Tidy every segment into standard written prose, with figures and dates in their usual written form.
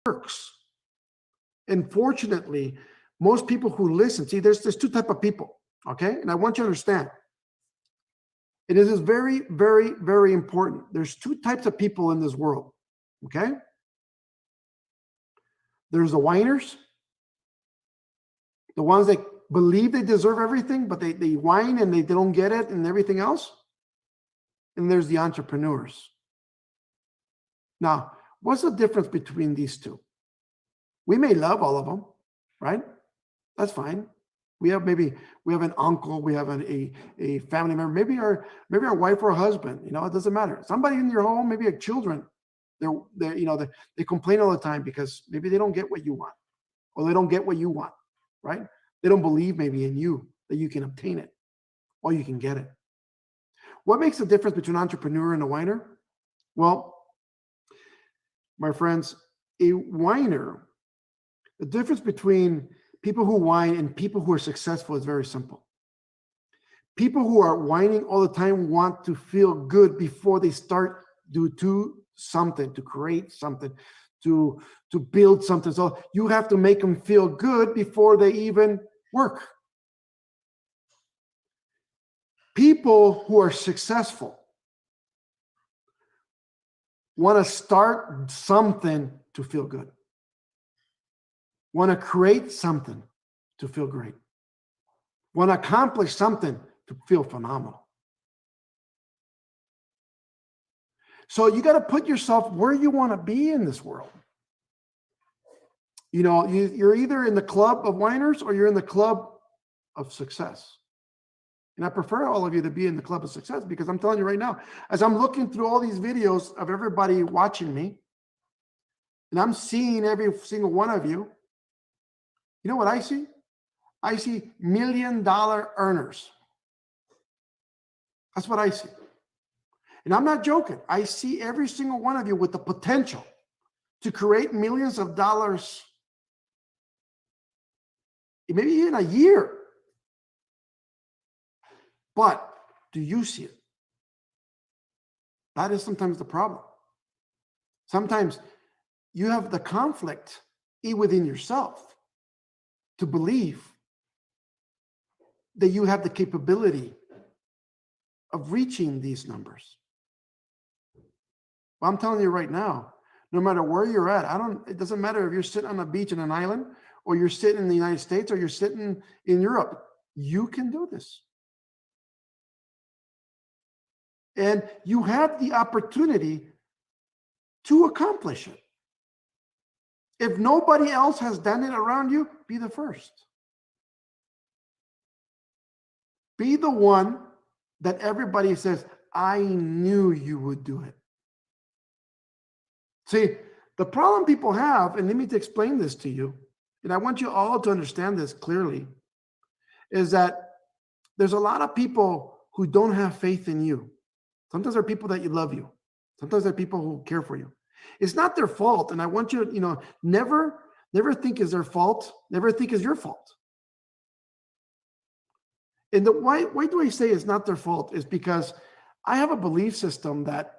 works. And fortunately, most people who listen, see, there's two types of people, okay? And I want you to understand. It is very, very, very important. There's two types of people in this world, okay? There's the whiners, the ones that believe they deserve everything, but they whine and they don't get it and everything else. And there's the entrepreneurs. Now, what's the difference between these two? We may love all of them, right? That's fine. We have an uncle, we have a family member, maybe our wife or husband, it doesn't matter. Somebody in your home, maybe children, they complain all the time because maybe they don't get what you want, or they don't get what you want, right? They don't believe maybe in you that you can obtain it or you can get it. What makes the difference between an entrepreneur and a whiner? Well, my friends, a whiner, the difference between people who whine and people who are successful is very simple. People who are whining all the time want to feel good before they start to something, to create something, to build something. So you have to make them feel good before they even work. People who are successful want to start something to feel good, want to create something to feel great, want to accomplish something to feel phenomenal. So you got to put yourself where you want to be in this world. You're either in the club of whiners or you're in the club of success. And I prefer all of you to be in the club of success, because I'm telling you right now, as I'm looking through all these videos of everybody watching me, and I'm seeing every single one of you, you know what I see? I see $1 million earners. That's what I see. And I'm not joking. I see every single one of you with the potential to create millions of dollars, maybe in a year. But do you see it? That is sometimes the problem. Sometimes you have the conflict within yourself to believe that you have the capability of reaching these numbers. Well, I'm telling you right now, no matter where you're at, it doesn't matter if you're sitting on a beach in an island, or you're sitting in the United States, or you're sitting in Europe, you can do this. And you have the opportunity to accomplish it. If nobody else has done it around you, be the first. Be the one that everybody says, I knew you would do it. See, the problem people have, and let me explain this to you, and I want you all to understand this clearly, is that there's a lot of people who don't have faith in you. Sometimes there are people that love you. Sometimes there are people who care for you. It's not their fault. And I want you to, never think it's their fault. Never think it's your fault. And why do I say it's not their fault? Is because I have a belief system that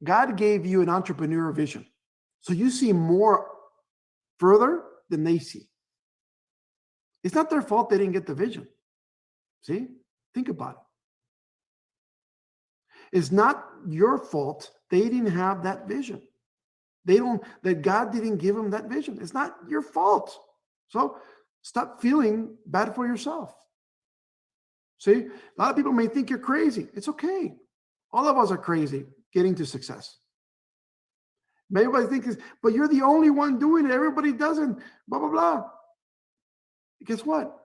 God gave you an entrepreneur vision. So you see more further than they see. It's not their fault they didn't get the vision. See? Think about it. It's not your fault they didn't have that vision. That God didn't give them that vision. It's not your fault. So stop feeling bad for yourself. See, a lot of people may think you're crazy. It's okay. All of us are crazy getting to success. Maybe everybody thinks, but you're the only one doing it. Everybody doesn't, blah, blah, blah. Guess what?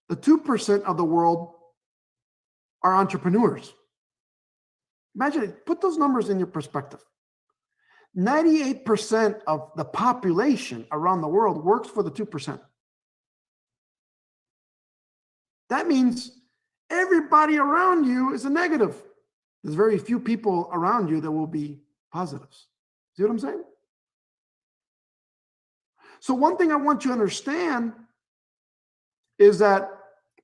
The 2% of the world are entrepreneurs. Imagine it. Put those numbers in your perspective. 98% of the population around the world works for the 2%. That means everybody around you is a negative. There's very few people around you that will be positives. See what I'm saying? So one thing I want you to understand is that,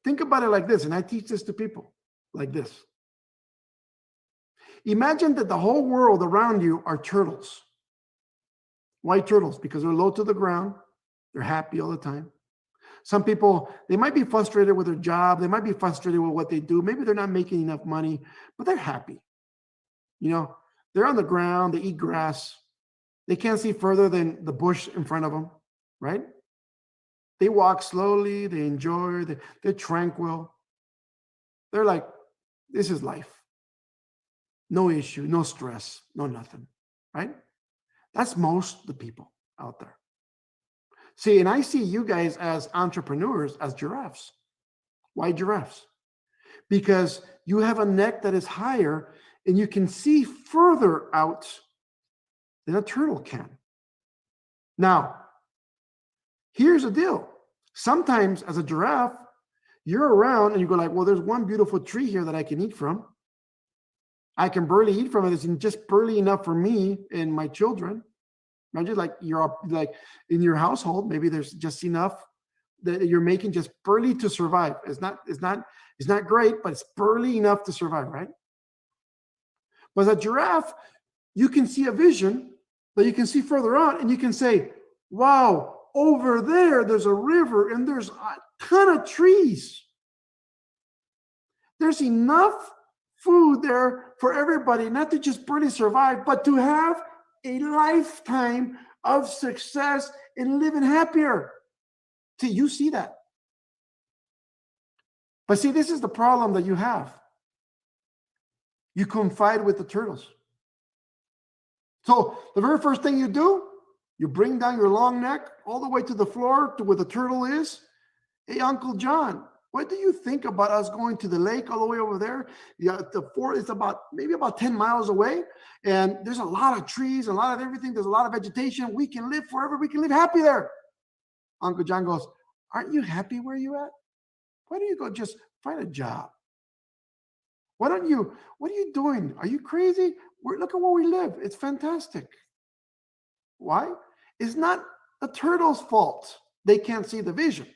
think about it like this, and I teach this to people like this. Imagine that the whole world around you are turtles. Why turtles? Because they're low to the ground. They're happy all the time. Some people, they might be frustrated with their job. They might be frustrated with what they do. Maybe they're not making enough money, but they're happy. You know, they're on the ground. They eat grass. They can't see further than the bush in front of them, right? They walk slowly. They enjoy. They're tranquil. They're like, this is life. No issue, no stress, no nothing, right? That's most of the people out there. See, and I see you guys as entrepreneurs, as giraffes. Why giraffes? Because you have a neck that is higher and you can see further out than a turtle can. Now, here's the deal. Sometimes as a giraffe, you're around and you go like, well, there's one beautiful tree here that I can eat from. I can barely eat from it. It's just barely enough for me and my children. Imagine like you're like in your household, maybe there's just enough that you're making just barely to survive. It's not great, but it's barely enough to survive, right? But as a giraffe, you can see a vision that you can see further on, and you can say, wow, over there's a river and there's a ton of trees. There's enough food there for everybody, not to just barely survive, but to have a lifetime of success and living happier. See, you see that. But see, this is the problem that you have. You confide with the turtles. So the very first thing you do, you bring down your long neck all the way to the floor to where the turtle is. Hey, Uncle John, what do you think about us going to the lake all the way over there? Yeah, the fort is maybe about 10 miles away. And there's a lot of trees, a lot of everything. There's a lot of vegetation. We can live forever. We can live happy there. Uncle John goes, aren't you happy where you at? Why don't you go just find a job? What are you doing? Are you crazy? Look at where we live. It's fantastic. Why? It's not the turtle's fault. They can't see the vision.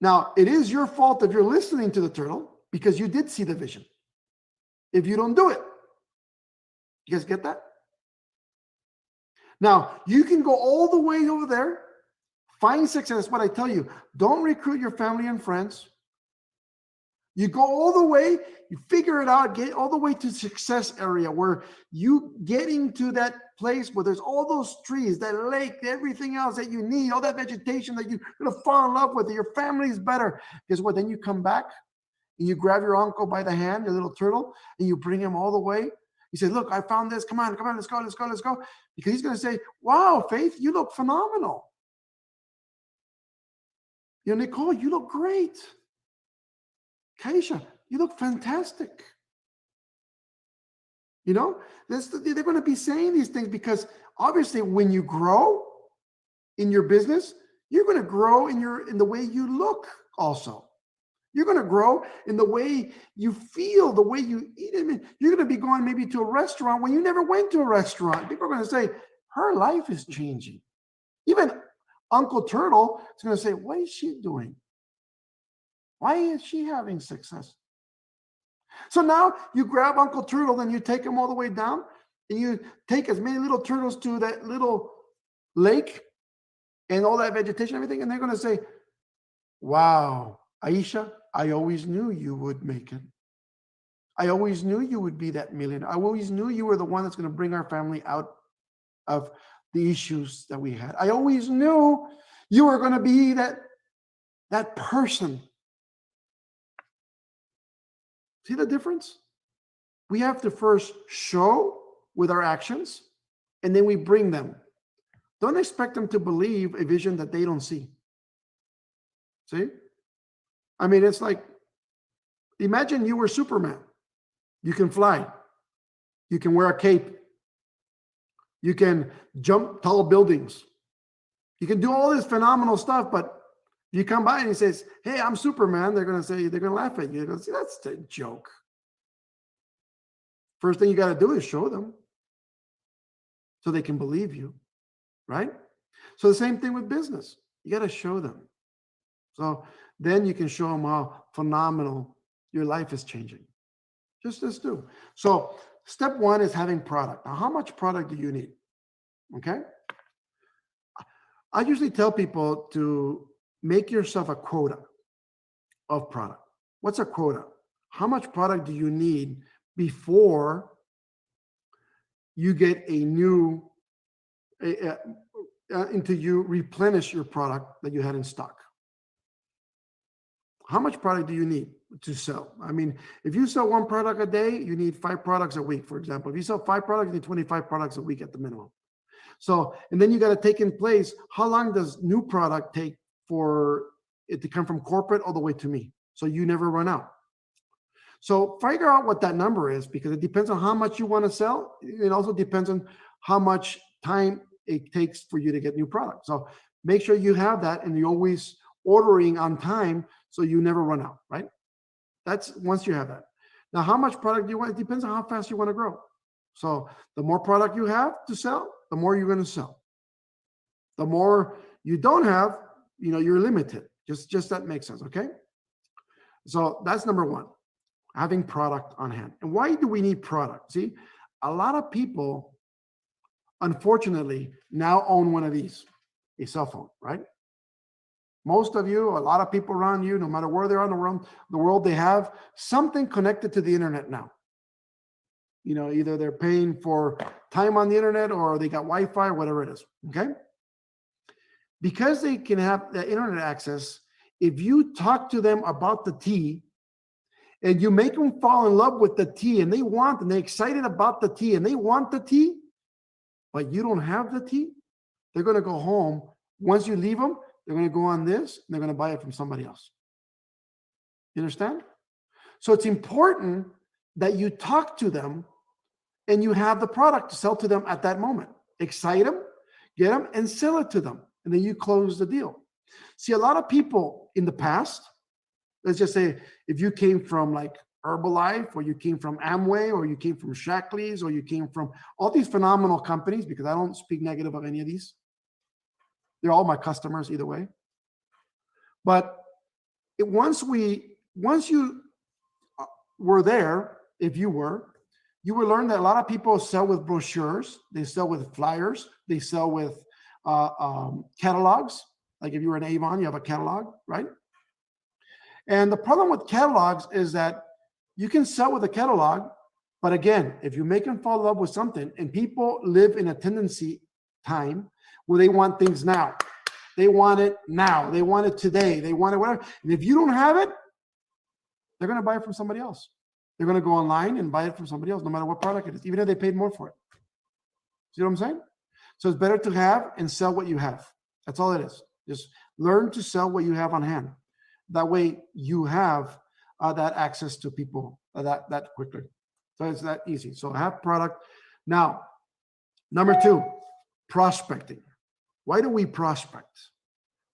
Now, it is your fault if you're listening to the turtle because you did see the vision. If you don't do it, you guys get that? Now, you can go all the way over there, find success. What I tell you, don't recruit your family and friends. You go all the way, you figure it out, get all the way to success area where you getting to that place where there's all those trees, that lake, everything else that you need, all that vegetation that you're going to fall in love with, your family's better. Guess what? Then you come back and you grab your uncle by the hand, your little turtle, and you bring him all the way. You say, look, I found this. Come on, let's go. Because he's going to say, wow, Faith, you look phenomenal. You know, Nicole, you look great. Kaisha, you look fantastic. You know, they're going to be saying these things because obviously when you grow in your business, you're going to grow in the way you look also. You're going to grow in the way you feel, the way you eat. I mean, you're going to be going maybe to a restaurant when you never went to a restaurant. People are going to say, her life is changing. Even Uncle Turtle is going to say, what is she doing? Why is she having success? So now you grab Uncle Turtle and you take him all the way down and you take as many little turtles to that little lake and all that vegetation, everything. And they're going to say, wow, Aisha, I always knew you would make it. I always knew you would be that millionaire. I always knew you were the one that's going to bring our family out of the issues that we had. I always knew you were going to be that person. See the difference? We have to first show with our actions, and then we bring them. Don't expect them to believe a vision that they don't see. See? I mean, it's like, imagine you were Superman. You can fly. You can wear a cape. You can jump tall buildings. You can do all this phenomenal stuff, but if you come by and he says, hey, I'm Superman, they're going to laugh at you. They're going to say, that's a joke. First thing you got to do is show them so they can believe you, right? So the same thing with business. You got to show them. So then you can show them how phenomenal your life is changing. Just do. So Step one is having product. Now, how much product do you need? Okay. I usually tell people to make yourself a quota of product. What's a quota? How much product do you need before you get a new, until you replenish your product that you had in stock? How much product do you need to sell? I mean, if you sell one product a day, you need 5 products a week, for example. If you sell 5 products, you need 25 products a week at the minimum. So, and then you got to take in place, how long does new product take for it to come from corporate all the way to me? So you never run out. So figure out what that number is, because it depends on how much you want to sell. It also depends on how much time it takes for you to get new product. So make sure you have that and you're always ordering on time so you never run out, right? That's once you have that. Now, how much product do you want? It depends on how fast you want to grow. So the more product you have to sell, the more you're going to sell. The more you don't have, you're limited. Just that makes sense, okay? So that's number one, having product on hand. And why do we need product? See, a lot of people, unfortunately, now own one of these, a cell phone, right? Most of you, a lot of people around you, no matter where they're on the world, they have something connected to the internet now. Either they're paying for time on the internet or they got Wi-Fi or whatever it is, okay? Because they can have the internet access, if you talk to them about the tea and you make them fall in love with the tea and they're excited about the tea and they want the tea, but you don't have the tea, they're going to go home. Once you leave them, they're going to go on this and they're going to buy it from somebody else. You understand? So it's important that you talk to them and you have the product to sell to them at that moment. Excite them, get them, and sell it to them. And then you close the deal. See, a lot of people in the past, let's just say if you came from like Herbalife, or you came from Amway, or you came from Shackley's, or you came from all these phenomenal companies, because I don't speak negative of any of these. They're all my customers either way. But once you were there, if you would learn that a lot of people sell with brochures, they sell with flyers, they sell with catalogs. Like if you were an Avon, you have a catalog, right? And the problem with catalogs is that you can sell with a catalog, but again, if you make them fall in love with something, and people live in a tendency time where they want things now. They want it now. They want it today. They want it whatever. And if you don't have it, they're going to buy it from somebody else. They're going to go online and buy it from somebody else, no matter what product it is, even if they paid more for it. See what I'm saying? So it's better to have and sell what you have. That's all it is. Just learn to sell what you have on hand. That way you have that access to people that quickly. So it's that easy. So have product. Now, number 2, prospecting. Why do we prospect?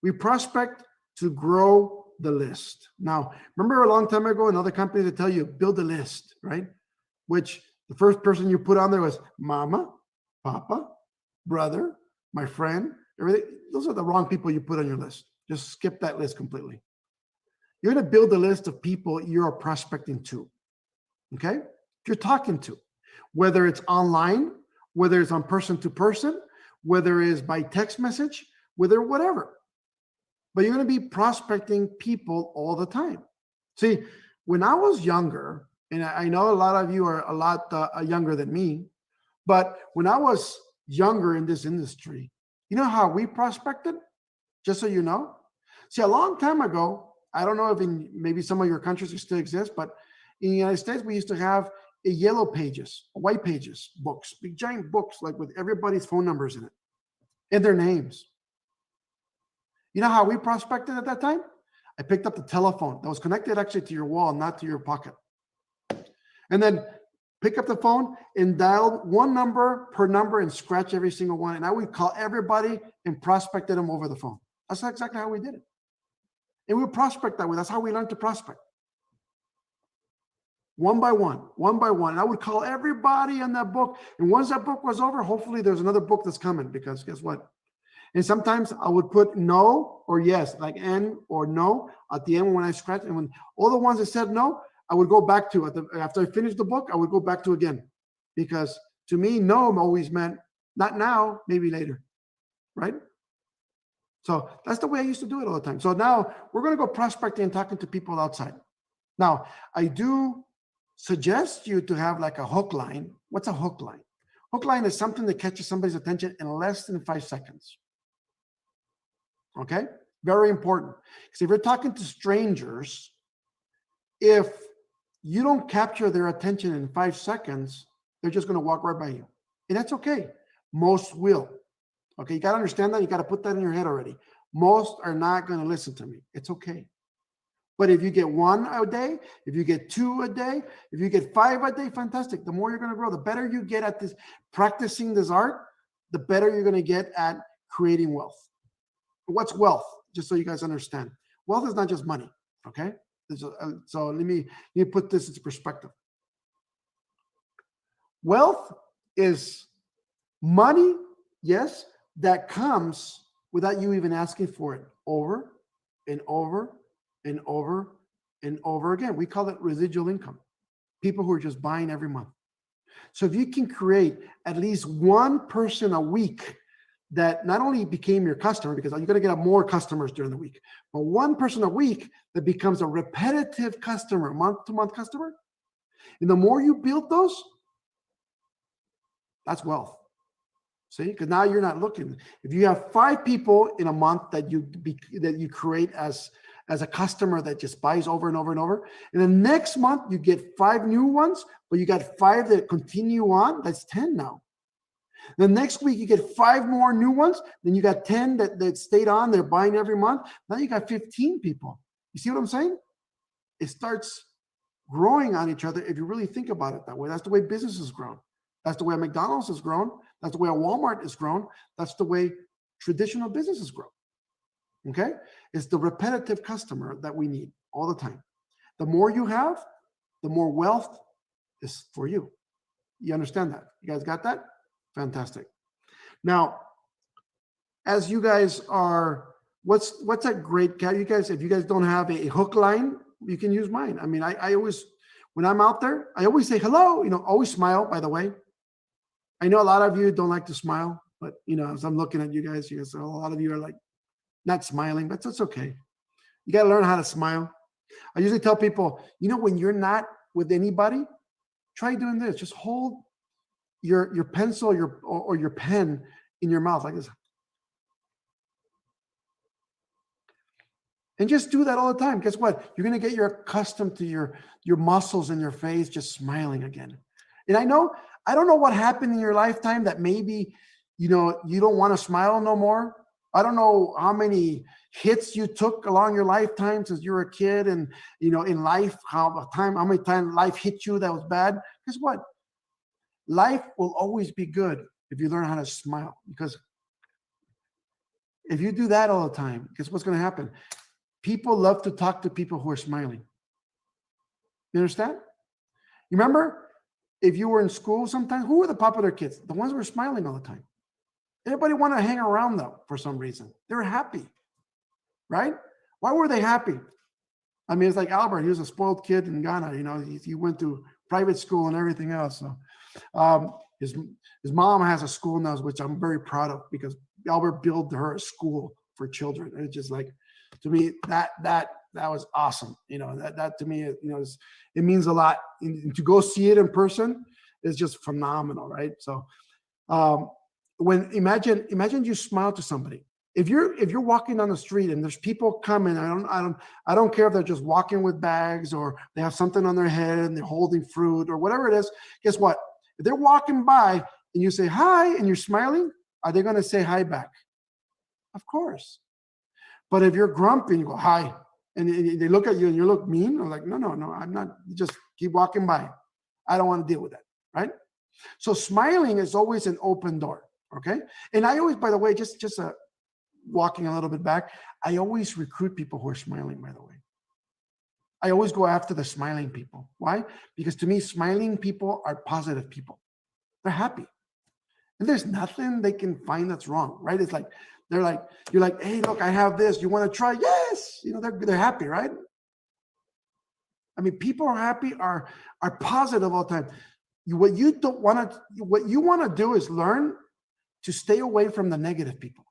We prospect to grow the list. Now, remember a long time ago, another company that tell you build a list, right? Which the first person you put on there was mama, papa, brother, my friend, everything. Those are the wrong people you put on your list. Just skip that list completely. You're going to build a list of people you're prospecting to, okay? You're talking to, whether it's online, whether it's on person to person, whether it's by text message, whatever. But you're going to be prospecting people all the time. See, when I was younger, and I know a lot of you are a lot younger than me, but when I was younger in this industry, you know how we prospected? Just so you know. See, a long time ago, I don't know if in maybe some of your countries it still exists, but in the United States, we used to have a yellow pages, white pages, books, big giant books, like with everybody's phone numbers in it and their names. You know how we prospected at that time? I picked up the telephone that was connected actually to your wall, not to your pocket. And then pick up the phone and dial one number per number and scratch every single one. And I would call everybody and prospected them over the phone. That's exactly how we did it. And we would prospect that way. That's how we learned to prospect. One by one. And I would call everybody in that book. And once that book was over, hopefully there's another book that's coming, because guess what? And sometimes I would put no or yes, like N or no at the end when I scratched. And when all the ones that said no, I would go back to it. After I finished the book, I would go back to again. because to me, no always meant not now, maybe later, right? So that's the way I used to do it all the time. So now we're going to go prospecting and talking to people outside. Now, I do suggest you to have like a hook line. What's a hook line? Hook line is something that catches somebody's attention in less than 5 seconds. Okay? Very important. Because if you're talking to strangers, if you don't capture their attention in 5 seconds, they're just going to walk right by you. And that's okay. Most will. Okay, you got to understand that. You got to put that in your head already. Most are not going to listen to me. It's okay. But if you get 1 a day, if you get 2 a day, if you get 5 a day, fantastic. The more you're going to grow, the better you get at this, practicing this art, the better you're going to get at creating wealth. What's wealth? Just so you guys understand. Wealth is not just money, okay? So let me put this into perspective. Wealth is money, yes, that comes without you even asking for it over and over and over and over again. We call it residual income. People who are just buying every month. So if you can create at least one person a week that not only became your customer, because you're going to get more customers during the week, but one person a week that becomes a repetitive customer, month-to-month customer, and the more you build those, that's wealth. See, because now you're not looking. If you have 5 people in a month that you create as a customer that just buys over and over and over, and the next month you get 5 new ones, but you got 5 that continue on, that's 10 now. The next week you get 5 more new ones, then you got 10 that stayed on, they're buying every month. Now you got 15 people. You see what I'm saying? It starts growing on each other if you really think about it that way. That's the way business has grown. That's the way McDonald's has grown. That's the way Walmart has grown. That's the way traditional businesses grow. Okay? It's the repetitive customer that we need all the time. The more you have, the more wealth is for you. You understand that? You guys got that? Fantastic. Now, as you guys are, what's a great, you guys, if you guys don't have a hook line, you can use mine. I mean, I always, when I'm out there, I always say hello, always smile, by the way. I know a lot of you don't like to smile, but as I'm looking at you guys, a lot of you are like not smiling, but that's okay. You got to learn how to smile. I usually tell people, when you're not with anybody, try doing this. Just hold your pencil or your pen in your mouth like this. And just do that all the time. Guess what? You're going to get accustomed to your muscles in your face just smiling again. And I don't know what happened in your lifetime that maybe, you don't want to smile no more. I don't know how many hits you took along your lifetime since you were a kid, and, in life, how many times life hit you that was bad. Guess what? Life will always be good if you learn how to smile, because if you do that all the time, guess what's going to happen? People love to talk to people who are smiling. You understand? You remember if you were in school sometimes, who were the popular kids? The ones who were smiling all the time. Everybody wanted to hang around them for some reason. They were happy, right? Why were they happy? I mean, it's like Albert. He was a spoiled kid in Ghana. He went to private school and everything else. So his mom has a school now, which I'm very proud of, because Albert built her a school for children. And it's just like, to me, that was awesome. That to me, it means a lot. And to go see it in person is just phenomenal, right? So imagine you smile to somebody. If you're walking down the street and there's people coming, I don't care if they're just walking with bags or they have something on their head and they're holding fruit or whatever it is. Guess what? If they're walking by and you say hi and you're smiling, are they going to say hi back? Of course. But if you're grumpy and you go hi, and they look at you and you look mean, I'm like, no, I'm not. Just keep walking by. I don't want to deal with that, right? So smiling is always an open door, okay? And I always, by the way, just walking a little bit back, I always recruit people who are smiling, by the way. I always go after the smiling people. Why? Because to me, smiling people are positive people. They're happy. And there's nothing they can find that's wrong, right? It's like, you're like, hey, look, I have this. You want to try? Yes. They're happy, right? I mean, people are happy, are positive all the time. what you don't want to, what you want to do is learn to stay away from the negative people.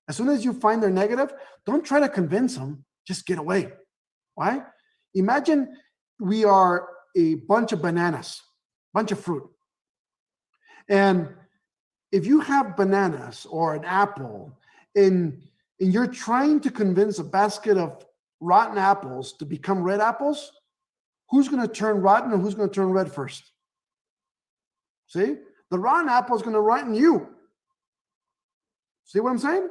As soon as you find they're negative, don't try to convince them, just get away. Why? Imagine we are a bunch of bananas, bunch of fruit. And if you have bananas or an apple and you're trying to convince a basket of rotten apples to become red apples, who's going to turn rotten and who's going to turn red first? See? The rotten apple is going to rotten you. See what I'm saying?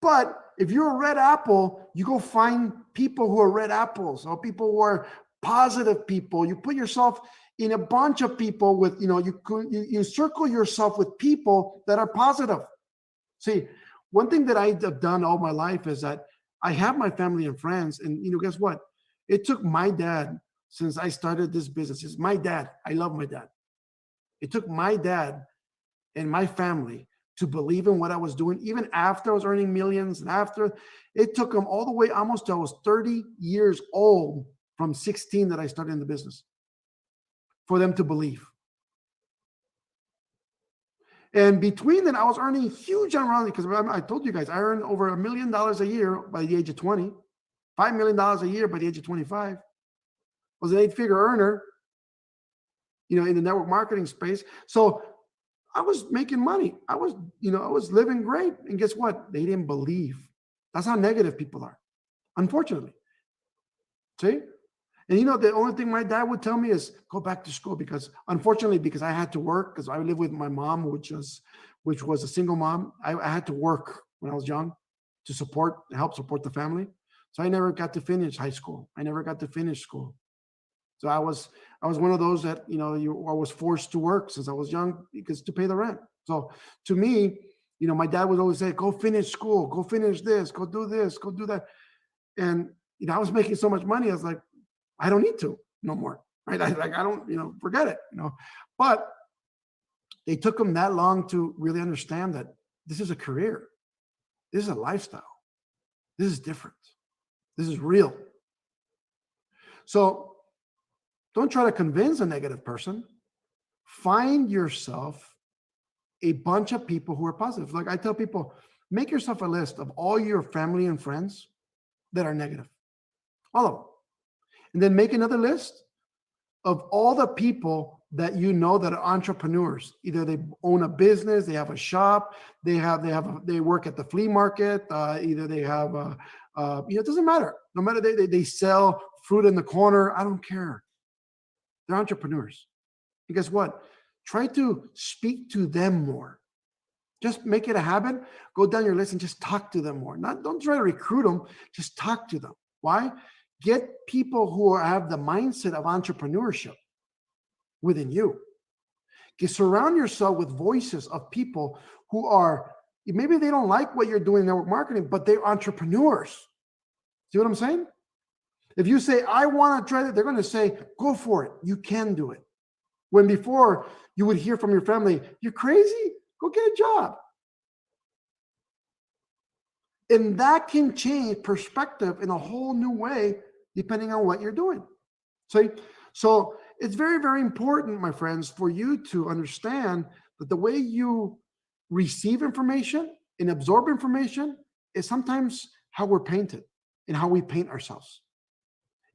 But if you're a red apple, you go find people who are red apples or people who are positive people. You put yourself in a bunch of people with, you circle yourself with people that are positive. See, one thing that I've done all my life is that I have my family and friends, and guess what? It took my dad since I started this business. It's my dad. I love my dad. It took my dad and my family to believe in what I was doing, even after I was earning millions, and after it took them all the way almost till I was 30 years old, from 16 that I started in the business, for them to believe. And between then, I was earning huge amounts, because I told you guys, I earned over $1 million a year by the age of 20, $5 million a year by the age of 25. I was an 8-figure earner, in the network marketing space. So I was making money. I was living great. And guess what? They didn't believe. That's how negative people are, unfortunately. See? And the only thing my dad would tell me is go back to school, because unfortunately, because I had to work, because I lived with my mom, which was a single mom. I had to work when I was young to help support the family. So I never got to finish high school. I never got to finish school. So I was one of those that, I was forced to work since I was young, because to pay the rent. So to me, my dad would always say, go finish school, go finish this, go do that. And, I was making so much money. I was like, I don't need to no more, right? I don't, forget it, But they took them that long to really understand that this is a career. This is a lifestyle. This is different. This is real. So don't try to convince a negative person. Find yourself a bunch of people who are positive. Like I tell people, make yourself a list of all your family and friends that are negative. All of them. And then make another list of all the people that that are entrepreneurs. Either they own a business, they have a shop, they work at the flea market, either they have it doesn't matter. No matter they sell fruit in the corner, I don't care. They're entrepreneurs. And guess what? Try to speak to them more. Just make it a habit. Go down your list and just talk to them more. Don't try to recruit them. Just talk to them. Why? Get people who have the mindset of entrepreneurship within you. Surround yourself with voices of people who are, maybe they don't like what you're doing in network marketing, but they're entrepreneurs. See what I'm saying? If you say, I want to try that, they're going to say, go for it. You can do it. When before you would hear from your family, you're crazy? Go get a job. And that can change perspective in a whole new way, depending on what you're doing. So it's very, very important, my friends, for you to understand that the way you receive information and absorb information is sometimes how we're painted and how we paint ourselves.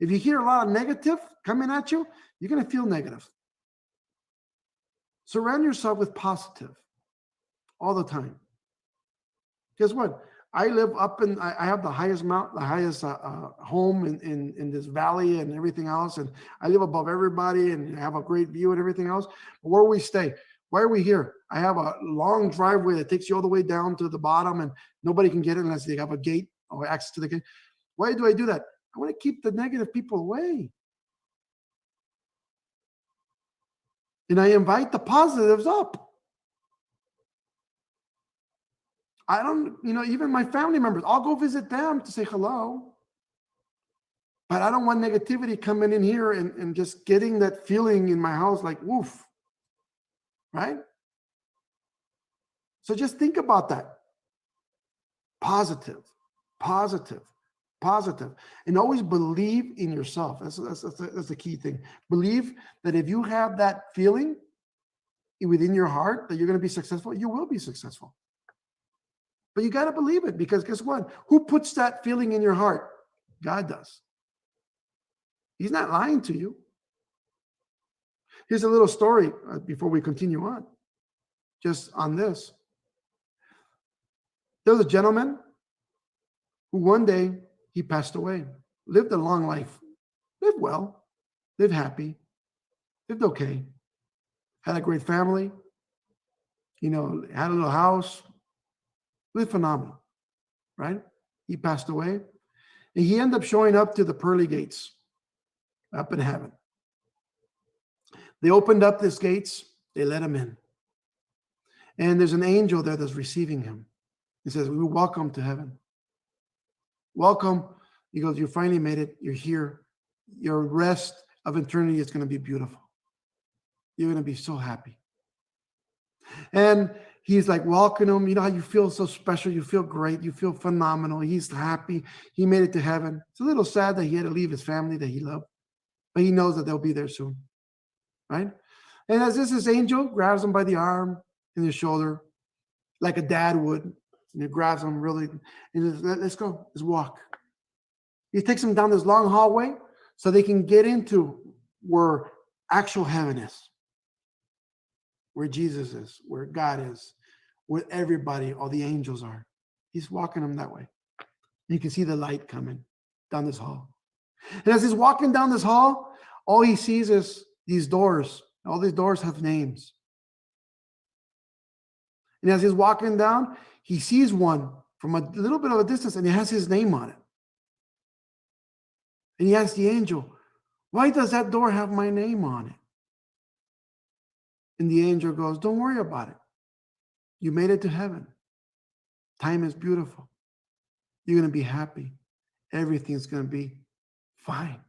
If you hear a lot of negative coming at you, you're going to feel negative. Surround yourself with positive all the time. Guess what? I live up in, I have the highest home in this valley and everything else. And I live above everybody and have a great view and everything else. But where we stay, why are we here? I have a long driveway that takes you all the way down to the bottom, and nobody can get it unless they have a gate or access to the gate. Why do I do that? I want to keep the negative people away. And I invite the positives up. I don't, even my family members, I'll go visit them to say hello. But I don't want negativity coming in here and just getting that feeling in my house like, woof. Right? So just think about that. Positive, positive, positive. And always believe in yourself. That's the key thing. Believe that if you have that feeling, within your heart that you're going to be successful, you will be successful. But you got to believe it, because guess what? Who puts that feeling in your heart? God does. He's not lying to you. Here's a little story before we continue on, just on this. There was a gentleman who one day he passed away, lived a long life, lived well, lived happy, lived okay, had a great family, had a little house, lived phenomenal, right? He passed away, and he ended up showing up to the pearly gates up in heaven. They opened up these gates, they let him in. And there's an angel there that's receiving him. He says, "We welcome to heaven. Welcome." He goes, "You finally made it. You're here. Your rest of eternity is going to be beautiful. You're going to be so happy." And he's like, welcome him. You know how you feel so special. You feel great. You feel phenomenal. He's happy. He made it to heaven. It's a little sad that he had to leave his family that he loved, but he knows that they'll be there soon, right? And as this angel grabs him by the arm and the shoulder, like a dad would, and he grabs him really, and says, let's go, let's walk. He takes him down this long hallway so they can get into where actual heaven is, where Jesus is, where God is, where everybody, all the angels are. He's walking them that way. You can see the light coming down this hall. And as he's walking down this hall, all he sees is these doors. All these doors have names. And as he's walking down, he sees one from a little bit of a distance, and it has his name on it. And he asks the angel, "Why does that door have my name on it?" And the angel goes, "Don't worry about it. You made it to heaven. Time is beautiful. You're going to be happy. Everything's going to be fine."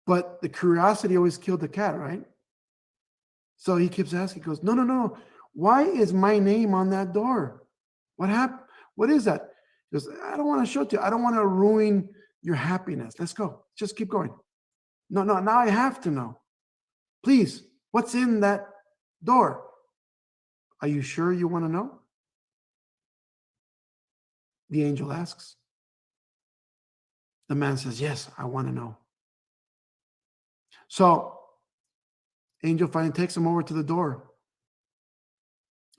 But the curiosity always killed the cat, right? So he keeps asking, he goes, no. Why is my name on that door? What happened? What is that? He goes, I don't want to show it to you. I don't want to ruin your happiness. Let's go. Just keep going. No, now I have to know. Please, what's in that door? Are you sure you want to know? The angel asks. The man says, yes, I want to know. So angel finally takes him over to the door.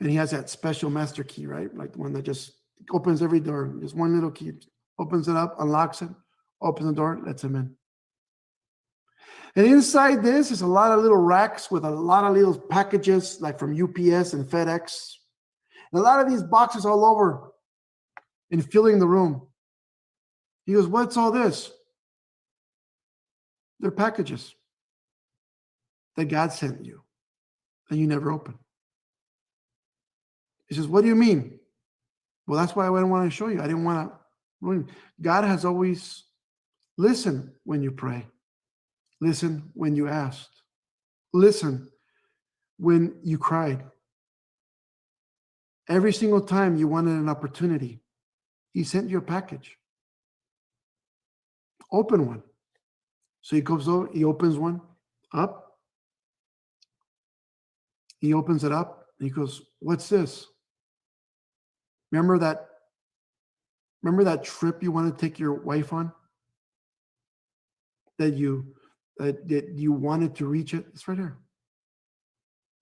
And he has that special master key, right? Like the one that just opens every door. Just one little key. Opens it up, unlocks it, opens the door, lets him in. And inside this is a lot of little racks with a lot of little packages, like from UPS and FedEx. And a lot of these boxes all over and filling the room. He goes, what's all this? They're packages that God sent you and you never opened. He says, what do you mean? Well, that's why I didn't want to show you. I didn't want to ruin. God has always listened when you pray. Listen when you asked. Listen when you cried. Every single time you wanted an opportunity, he sent you a package. Open one. So he goes over, he opens one up. He opens it up and he goes, what's this? Remember that trip you wanted to take your wife on? That you wanted to reach it? It's right here.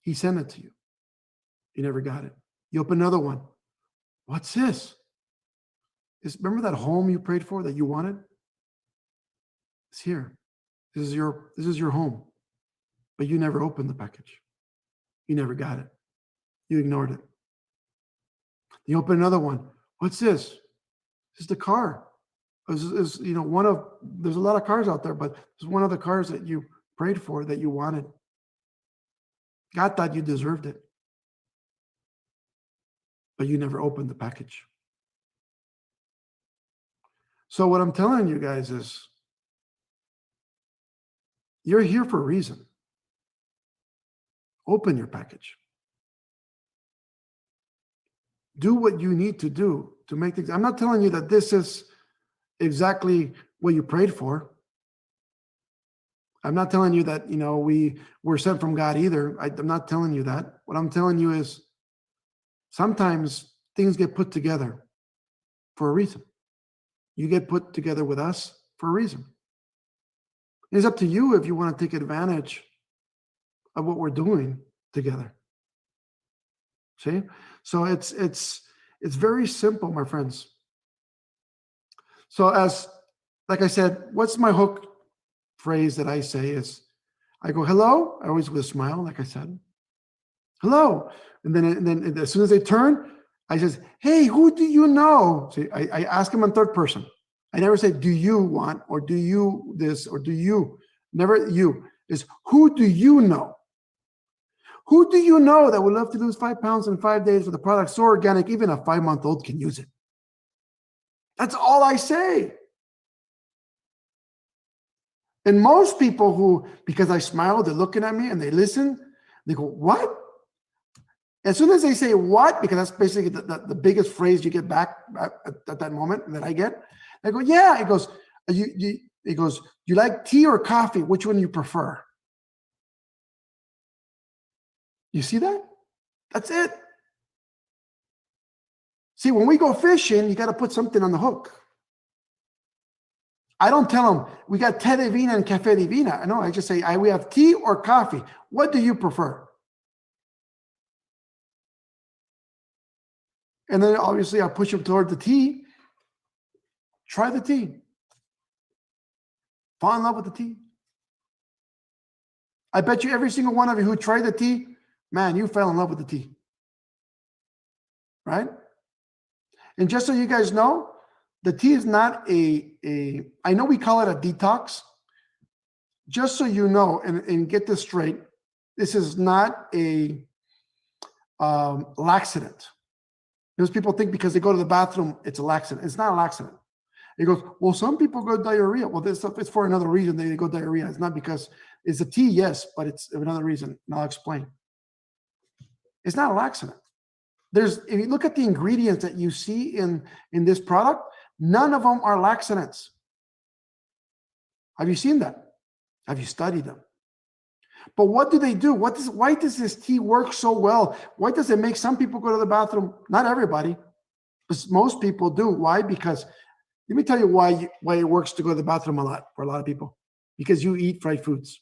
He sent it to you. You never got it. You open another one. What's this? Remember that home you prayed for that you wanted? It's here. This is your home. But you never opened the package. You never got it. You ignored it. You open another one. What's this? This is the car. There's a lot of cars out there, but there's one of the cars that you prayed for that you wanted. God thought you deserved it. But you never opened the package. So what I'm telling you guys is, you're here for a reason. Open your package. Do what you need to do to make things. I'm not telling you that this is exactly what you prayed for. I'm not telling you that, we're sent from God either. I'm not telling you that. What I'm telling you is sometimes things get put together for a reason. You get put together with us for a reason. It's up to you if you want to take advantage of what we're doing together. See? So it's very simple, my friends. So like I said, what's my hook phrase that I say is, I go, hello. I always with a smile, like I said, hello. And then as soon as they turn, I says, hey, who do you know? See, I ask them in third person. I never say, do you want, or do you this, or do you? Never you. It's who do you know? Who do you know that would love to lose 5 pounds in 5 days with a product so organic, even a 5-month-old can use it? That's all I say. And most people who, because I smile, they're looking at me and they listen, they go, what? As soon as they say what, because that's basically the biggest phrase you get back at that moment that I get, I go, yeah. It goes, you like tea or coffee? Which one do you prefer? You see that? That's it. See, when we go fishing, you got to put something on the hook. I don't tell them, we got Té Divina and Café Divina. No, I just say, we have tea or coffee. What do you prefer? And then obviously I'll push them toward the tea. Try the tea. Fall in love with the tea. I bet you every single one of you who tried the tea, man, you fell in love with the tea. Right? And just so you guys know, the tea is not I know we call it a detox. Just so you know, and get this straight, this is not a laxative. Because people think because they go to the bathroom, it's a laxative. It's not a laxative. He goes, well, some people go diarrhea. Well, this stuff is for another reason they go diarrhea. It's not because it's a tea, yes, but it's another reason. And I'll explain. It's not a laxative. If you look at the ingredients that you see in this product, none of them are laxatives. Have you seen that? Have you studied them? But what do they do? Why does this tea work so well? Why does it make some people go to the bathroom? Not everybody, but most people do. Why? Because let me tell you why it works to go to the bathroom a lot for a lot of people. Because you eat fried foods.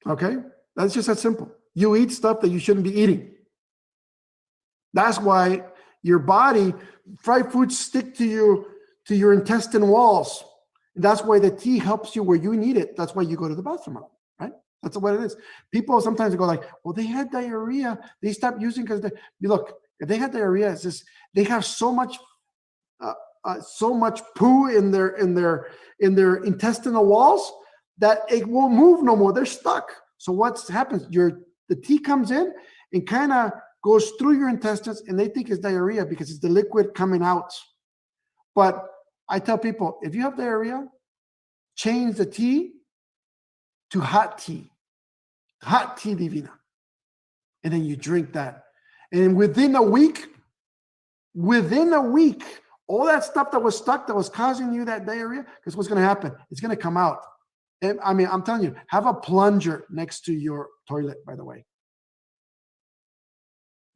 Okay? That's just that simple. You eat stuff that you shouldn't be eating. That's why your body, fried foods stick to your intestine walls. That's why the tea helps you where you need it. That's why you go to the bathroom, right? That's what it is. People sometimes go like, well, they had diarrhea. They stopped using because look, if they had diarrhea, it's just they have so much poo in their intestinal walls that it won't move no more. They're stuck. So what happens? The tea comes in and kind of goes through your intestines, and they think it's diarrhea because it's the liquid coming out. But I tell people, if you have diarrhea, change the tea to hot tea divina. And then you drink that. And within a week, all that stuff that was stuck, that was causing you that diarrhea, because what's going to happen? It's going to come out. And I mean, I'm telling you, have a plunger next to your toilet, by the way.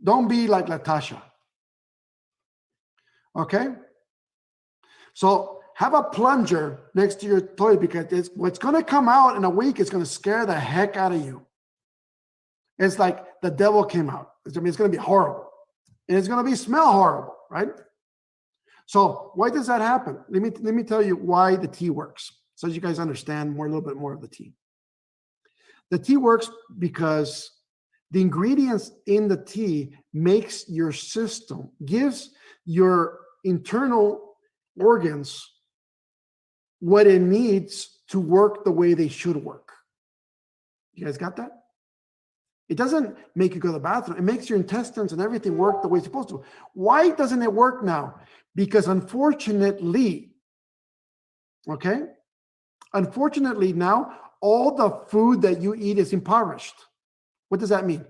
Don't be like Latasha. Okay? So have a plunger next to your toilet, because what's going to come out in a week is going to scare the heck out of you. It's like the devil came out. It's going to be horrible. And it's going to smell horrible, right? So why does that happen? Let me tell you why the tea works, so you guys understand a little bit more of the tea. The tea works because the ingredients in the tea makes your system, gives your internal organs what it needs to work the way they should work. You guys got that? It doesn't make you go to the bathroom. It makes your intestines and everything work the way it's supposed to. Why doesn't it work now? Because unfortunately now all the food that you eat is impoverished. What does that mean?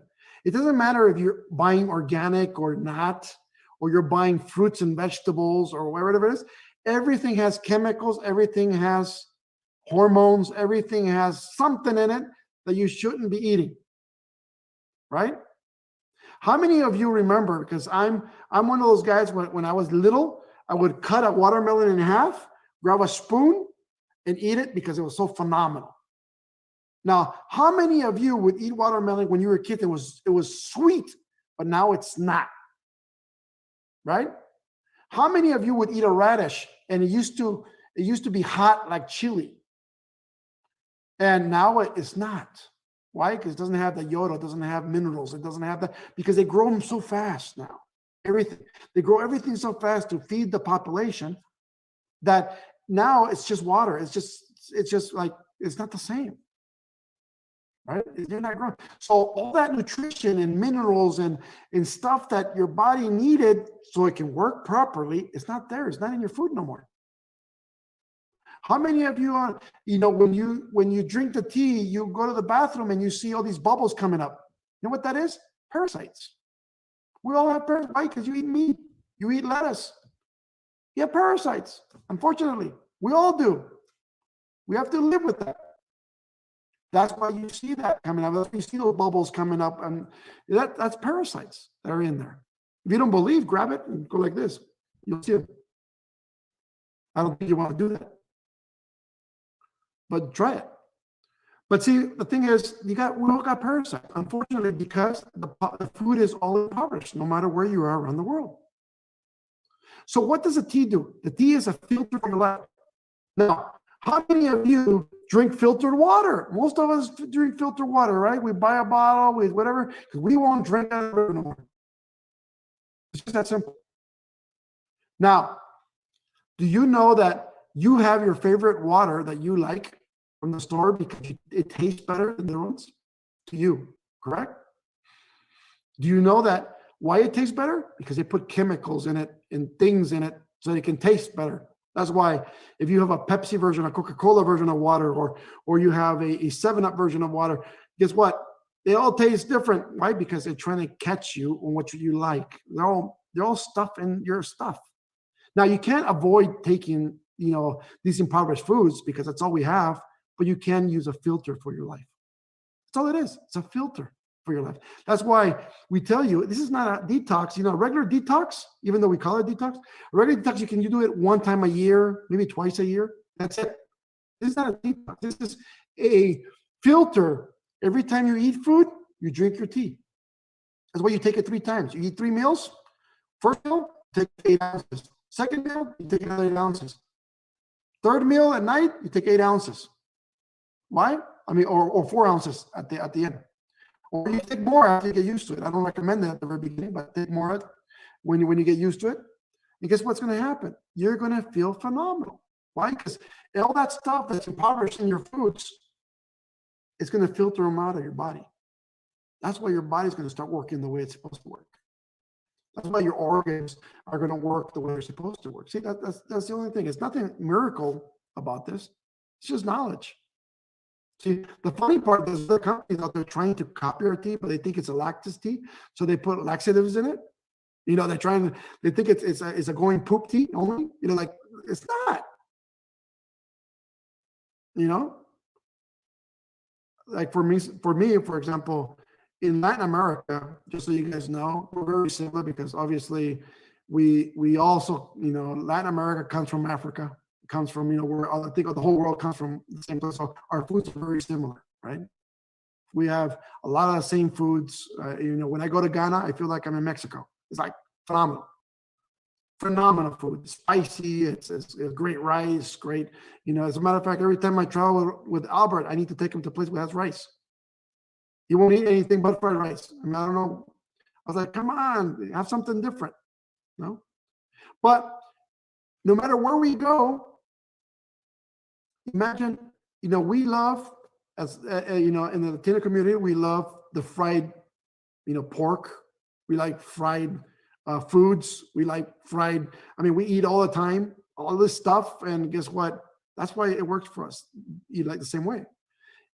It doesn't matter if you're buying organic or not, or you're buying fruits and vegetables or whatever it is. Everything has chemicals. Everything has hormones, everything has something in it that you shouldn't be eating, right? How many of you remember, because I'm one of those guys, when I was little, I would cut a watermelon in half, grab a spoon, and eat it because it was so phenomenal. Now, how many of you would eat watermelon when you were a kid? It was sweet, but now it's not, right? How many of you would eat a radish and it used to be hot like chili, and now it's not? Why? Because it doesn't have the iodine, it doesn't have minerals, it doesn't have that, because they grow them so fast now. They grow everything so fast to feed the population that now it's just water. It's just like, it's not the same, right? They're not growing. So all that nutrition and minerals and stuff that your body needed so it can work properly, it's not there. It's not in your food no more. How many of you are, when you drink the tea, you go to the bathroom and you see all these bubbles coming up? You know what that is? Parasites. We all have parasites. Why? Because you eat meat. You eat lettuce. You have parasites. Unfortunately, we all do. We have to live with that. That's why you see that coming up. That's why you see those bubbles coming up, and that's parasites that are in there. If you don't believe, grab it and go like this. You'll see it. I don't think you want to do that, but try it. But see, the thing is, we all got parasites, unfortunately, because the food is all impoverished, no matter where you are around the world. So what does the tea do? The tea is a filter for your life. Now, how many of you drink filtered water? Most of us drink filtered water, right? We buy a bottle with whatever, because we won't drink that no more. It's just that simple. Now, do you know that you have your favorite water that you like from the store because it tastes better than the other ones to you, correct? Do you know that why it tastes better? Because they put chemicals in it and things in it so it can taste better. That's why if you have a Pepsi version, a Coca-Cola version of water, or you have a 7-Up version of water, guess what? They all taste different. Why? Because they're trying to catch you on what you like. They're all stuff in your stuff. Now, you can't avoid taking, these impoverished foods because that's all we have, but you can use a filter for your life. That's all it is. It's a filter for your life. That's why we tell you, this is not a detox, a regular detox, even though we call it detox, a regular detox, you do it one time a year, maybe twice a year. That's it. This is not a detox. This is a filter. Every time you eat food, you drink your tea. That's why you take it 3 times. You eat 3 meals. First meal, take 8 ounces. Second meal, you take another 8 ounces. Third meal at night, you take 8 ounces. Why? Or 4 ounces at the end. Or you take more after you get used to it. I don't recommend that at the very beginning, but take more when you get used to it. And guess what's going to happen? You're going to feel phenomenal. Why? Because all that stuff that's impoverished in your foods, it's going to filter them out of your body. That's why your body's going to start working the way it's supposed to work. That's why your organs are going to work the way they're supposed to work. See, that's the only thing. It's nothing miracle about this. It's just knowledge. See, the funny part is the companies out there trying to copy our tea, but they think it's a lactose tea, so they put laxatives in it. They think it's a going poop tea only. Like it's not. Like for me, for example, in Latin America, just so you guys know, we're very similar because obviously we also, Latin America comes from Africa, comes from, where I think the whole world comes from the same place. So our foods are very similar, right? We have a lot of the same foods. When I go to Ghana, I feel like I'm in Mexico. It's like phenomenal food, spicy. It's great rice, great. As a matter of fact, every time I travel with Albert, I need to take him to a place where has rice. He won't eat anything but fried rice. I don't know. I was like, come on, have something different. No, but no matter where we go, imagine, we love, as in the Latino community, we love the fried, pork. We like fried foods. We like fried. We eat all the time, all this stuff. And guess what? That's why it works for us. You like the same way.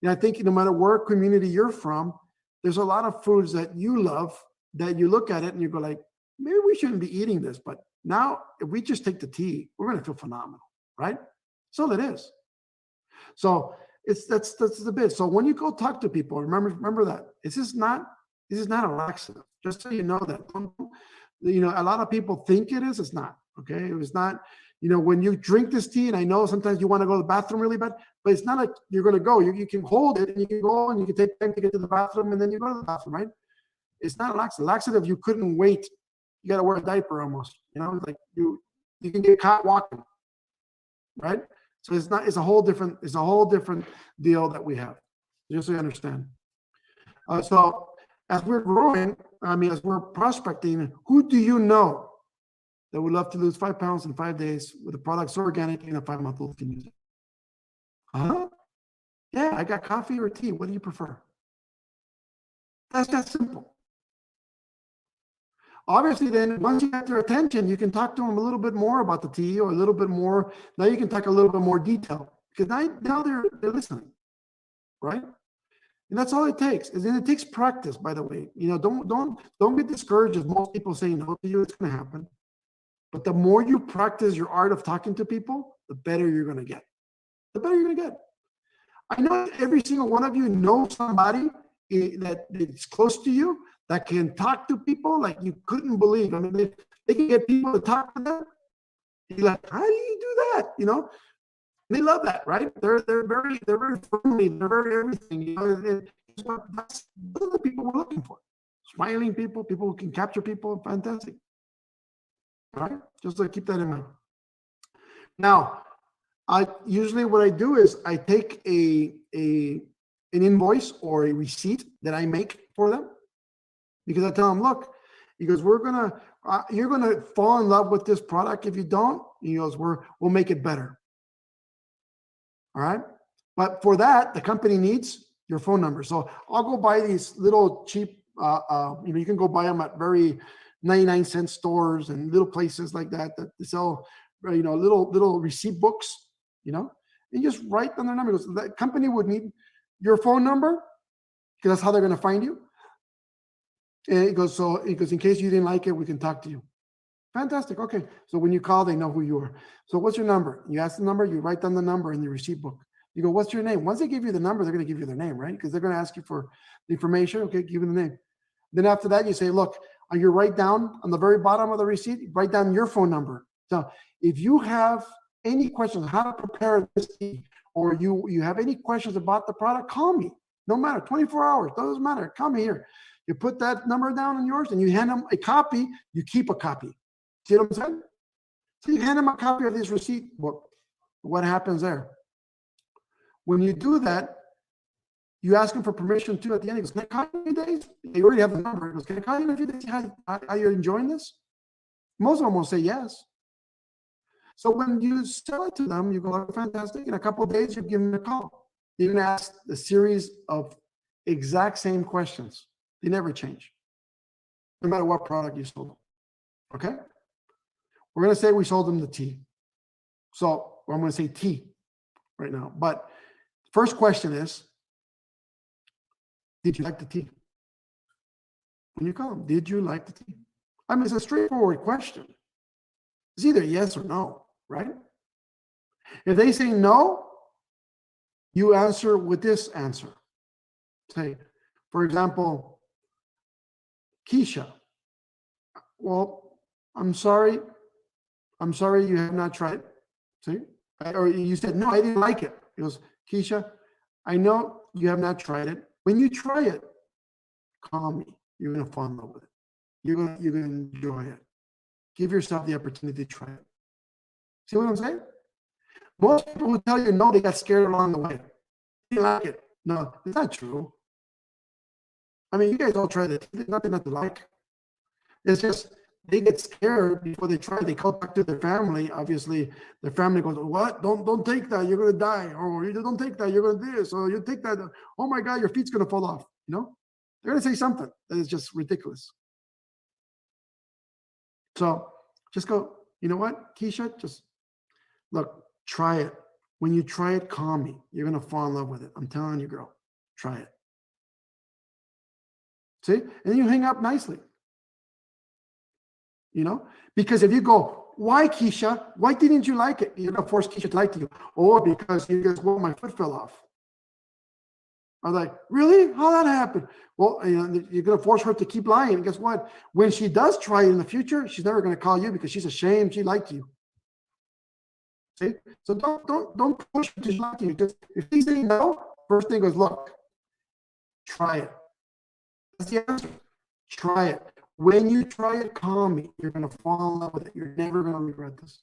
And I think no matter where community you're from, there's a lot of foods that you love that you look at it and you go like, maybe we shouldn't be eating this. But now if we just take the tea, we're going to feel phenomenal, right? So it is. So that's the bit. So when you go talk to people, remember that this is not a laxative. Just so you know that. A lot of people think it is. It's not. Okay, it was not. When you drink this tea, and I know sometimes you want to go to the bathroom really bad, but it's not like you're going to go. You can hold it and you can go and you can take time to get to the bathroom and then you go to the bathroom, right? It's not a laxative. Laxative, you couldn't wait. You got to wear a diaper almost. Like you can get caught walking, right? So it's not. It's a whole different deal that we have. Just so you understand. So as we're growing, as we're prospecting, who do you know that would love to lose 5 pounds in 5 days with a product so organic and a 5-month-old can use it? Huh? Yeah, I got coffee or tea. What do you prefer? That's that simple. Obviously, then once you get their attention, you can talk to them a little bit more about the tea or a little bit more. Now you can talk a little bit more detail because now they're listening, right? And that's all it takes. And then it takes practice, by the way. Don't get discouraged if most people say no to you. It's going to happen. But the more you practice your art of talking to people, the better you're going to get. The better you're going to get. I know every single one of you knows somebody that is close to you that can talk to people like you couldn't believe. They can get people to talk to them. You're like, how do you do that? They love that, right? They're very friendly. They're very everything. That's the people we're looking for. Smiling people who can capture people. Fantastic. All right, just to keep that in mind. Now, usually what I do is I take an invoice or a receipt that I make for them, because I tell them, look, he goes, you're gonna fall in love with this product. If you don't, he goes, we'll make it better. All right, but for that, the company needs your phone number. So I'll go buy these little cheap. You can go buy them at very 99-cent stores and little places like that sell, little receipt books, and just write down their number. Because that company would need your phone number because that's how they're going to find you. And it goes, in case you didn't like it, we can talk to you. Fantastic. Okay. So when you call, they know who you are. So what's your number? You ask the number, you write down the number in the receipt book. You go, what's your name? Once they give you the number, they're going to give you their name, right? Because they're going to ask you for the information. Okay, give them the name. Then after that, you say, look, you write down on the very bottom of the receipt, write down your phone number. So if you have any questions how to prepare this tea, or you have any questions about the product, call me. No matter, 24 hours, doesn't matter. Call me here. You put that number down on yours and you hand them a copy, you keep a copy. See what I'm saying? So you hand them a copy of this receipt book. What happens there? When you do that, you ask them for permission too at the end. He goes, can I call you in a few days? You already have the number. He goes, can I call you in a few days? How you're enjoying this? Most of them will say yes. So when you sell it to them, you go, oh, fantastic. In a couple of days, you give them a call. You're going to ask a series of exact same questions. They never change, no matter what product you sold them. Okay? We're going to say we sold them the tea. So I'm going to say tea right now. But first question is, did you like the tea? When you call them, did you like the tea? It's a straightforward question. It's either yes or no, right? If they say no, you answer with this answer. Say, for example, Keisha, well, I'm sorry you have not tried it. See? Or you said, no, I didn't like it. It goes, Keisha, I know you have not tried it. When you try it, call me. You're going to fall in love with it. You're going to enjoy it. Give yourself the opportunity to try it. See what I'm saying? Most people who tell you no, they got scared along the way. They didn't like it. No, it's not true. You guys all tried it. There's nothing not to like. It's just they get scared before they try. They call back to their family. Obviously, their family goes, "What? Don't take that. You're gonna die." Or, "You don't take that. You're gonna do this." Or, "You take that. Oh my God, your feet's gonna fall off." They're gonna say something that is just ridiculous. So just go. You know what, Keisha? Just look. Try it. When you try it, call me. You're gonna fall in love with it. I'm telling you, girl. Try it. See, and then you hang up nicely. Because if you go, why, Keisha? Why didn't you like it? You're going to force Keisha to like you. Oh, because you guys, well, my foot fell off. I was like, really? How that happened? Well, you're going to force her to keep lying. And guess what? When she does try it in the future, she's never going to call you because she's ashamed she liked you. See? So don't push her to like you. Just if she say no, first thing is, look, try it. That's the answer. Try it. When you try it, call me. You're going to fall in love with it. You're never going to regret this.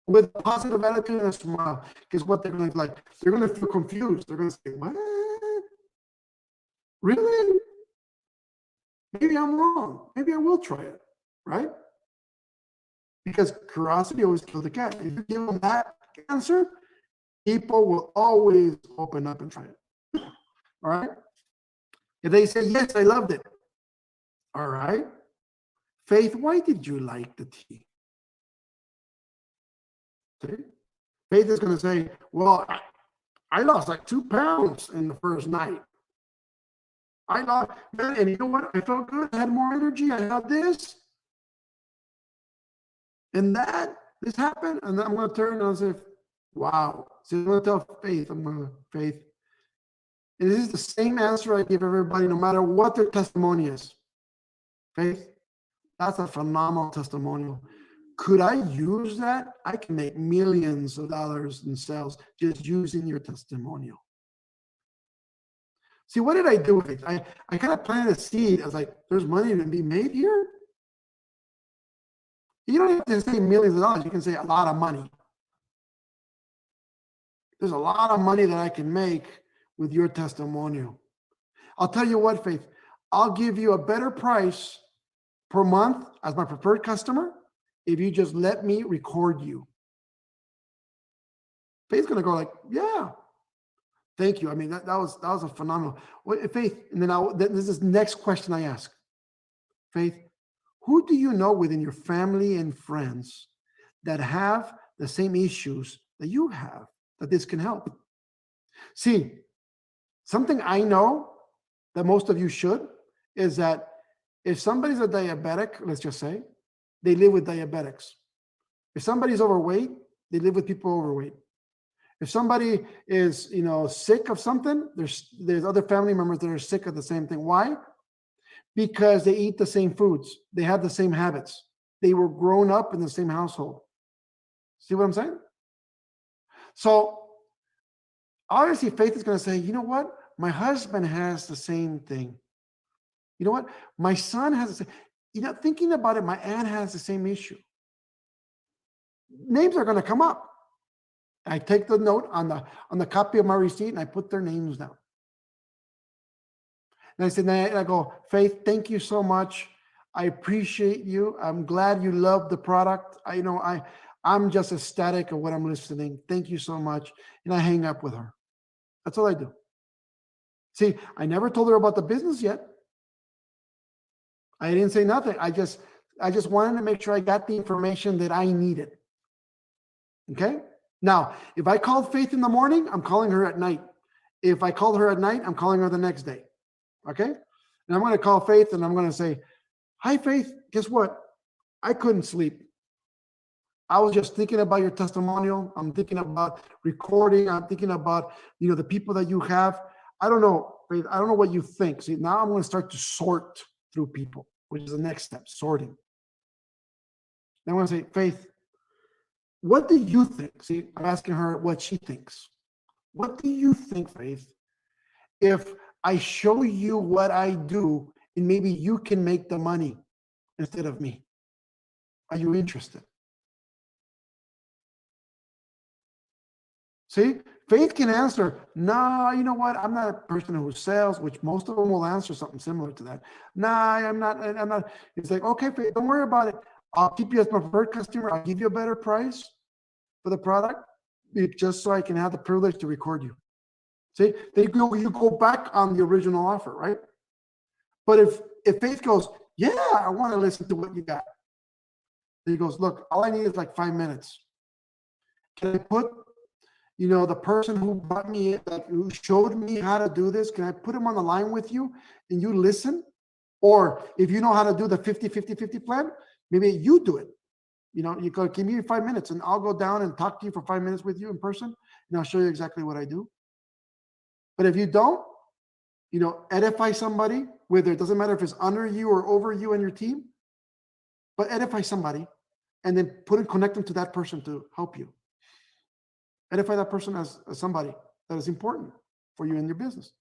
With a positive attitude and a smile, because what they're going to like, they're going to feel confused. They're going to say, what? Really? Maybe I'm wrong. Maybe I will try it, right? Because curiosity always kills the cat. If you give them that answer, people will always open up and try it. All right? If they say, yes, I loved it. All right. Faith, why did you like the tea? See? Faith is going to say, well, I lost like 2 pounds in the first night. I lost, man, and you know what? I felt good. I had more energy. I had this. And this happened. And then I'm going to turn and say, wow. So I'm going to tell Faith, Faith. And this is the same answer I give everybody, no matter what their testimony is. Faith, that's a phenomenal testimonial. Could I use that? I can make millions of dollars in sales just using your testimonial. See, what did I do with it? I kind of planted a seed. I was like, there's money to be made here. You don't have to say millions of dollars. You can say a lot of money. There's a lot of money that I can make with your testimonial. I'll tell you what, Faith, I'll give you a better price per month as my preferred customer if you just let me record you. Faith's going to go like, yeah, thank you. I mean, that was a phenomenal. Faith, and then this is the next question I ask. Faith, who do you know within your family and friends that have the same issues that you have, that this can help? See, something I know that most of you should is that if somebody's a diabetic, let's just say, they live with diabetics. If somebody's overweight, they live with people overweight. If somebody is, sick of something, there's other family members that are sick of the same thing. Why? Because they eat the same foods. They have the same habits. They were grown up in the same household. See what I'm saying? So obviously Faith is going to say, you know what? My husband has the same thing. You know what? My son has the same, thinking about it, my aunt has the same issue. Names are going to come up. I take the note on the copy of my receipt and I put their names down. And I said, and I go, Faith, thank you so much. I appreciate you. I'm glad you love the product. I'm just ecstatic of what I'm listening. Thank you so much. And I hang up with her. That's all I do. See, I never told her about the business yet. I didn't say nothing. I just wanted to make sure I got the information that I needed. Okay? Now, if I called Faith in the morning, I'm calling her at night. If I called her at night, I'm calling her the next day. Okay? And I'm going to call Faith and I'm going to say, hi, Faith. Guess what? I couldn't sleep. I was just thinking about your testimonial. I'm thinking about recording. I'm thinking about, the people that you have. I don't know, Faith. I don't know what you think. See, now I'm going to start to sort through people, which is the next step, sorting. Then I'm going to say, Faith, what do you think? See, I'm asking her what she thinks. What do you think, Faith, if I show you what I do and maybe you can make the money instead of me? Are you interested? See, Faith can answer, no, you know what? I'm not a person who sells, which most of them will answer something similar to that. No, I'm not. It's like, okay, Faith, don't worry about it. I'll keep you as my preferred customer. I'll give you a better price for the product, just so I can have the privilege to record you. See, you go back on the original offer, right? But if Faith goes, yeah, I want to listen to what you got. He goes, look, all I need is like 5 minutes. Can I put, the person who brought me, who showed me how to do this, can I put him on the line with you and you listen? Or if you know how to do the 50-50-50 plan, Maybe you do it. You know, you go, give me 5 minutes and I'll go down and talk to you for 5 minutes with you in person, and I'll show you exactly what I do. But if you don't, you know, edify somebody, whether it doesn't matter if it's under you or over you and your team, but edify somebody and then connect them to that person to help you. Edify that person as somebody that is important for you in your business.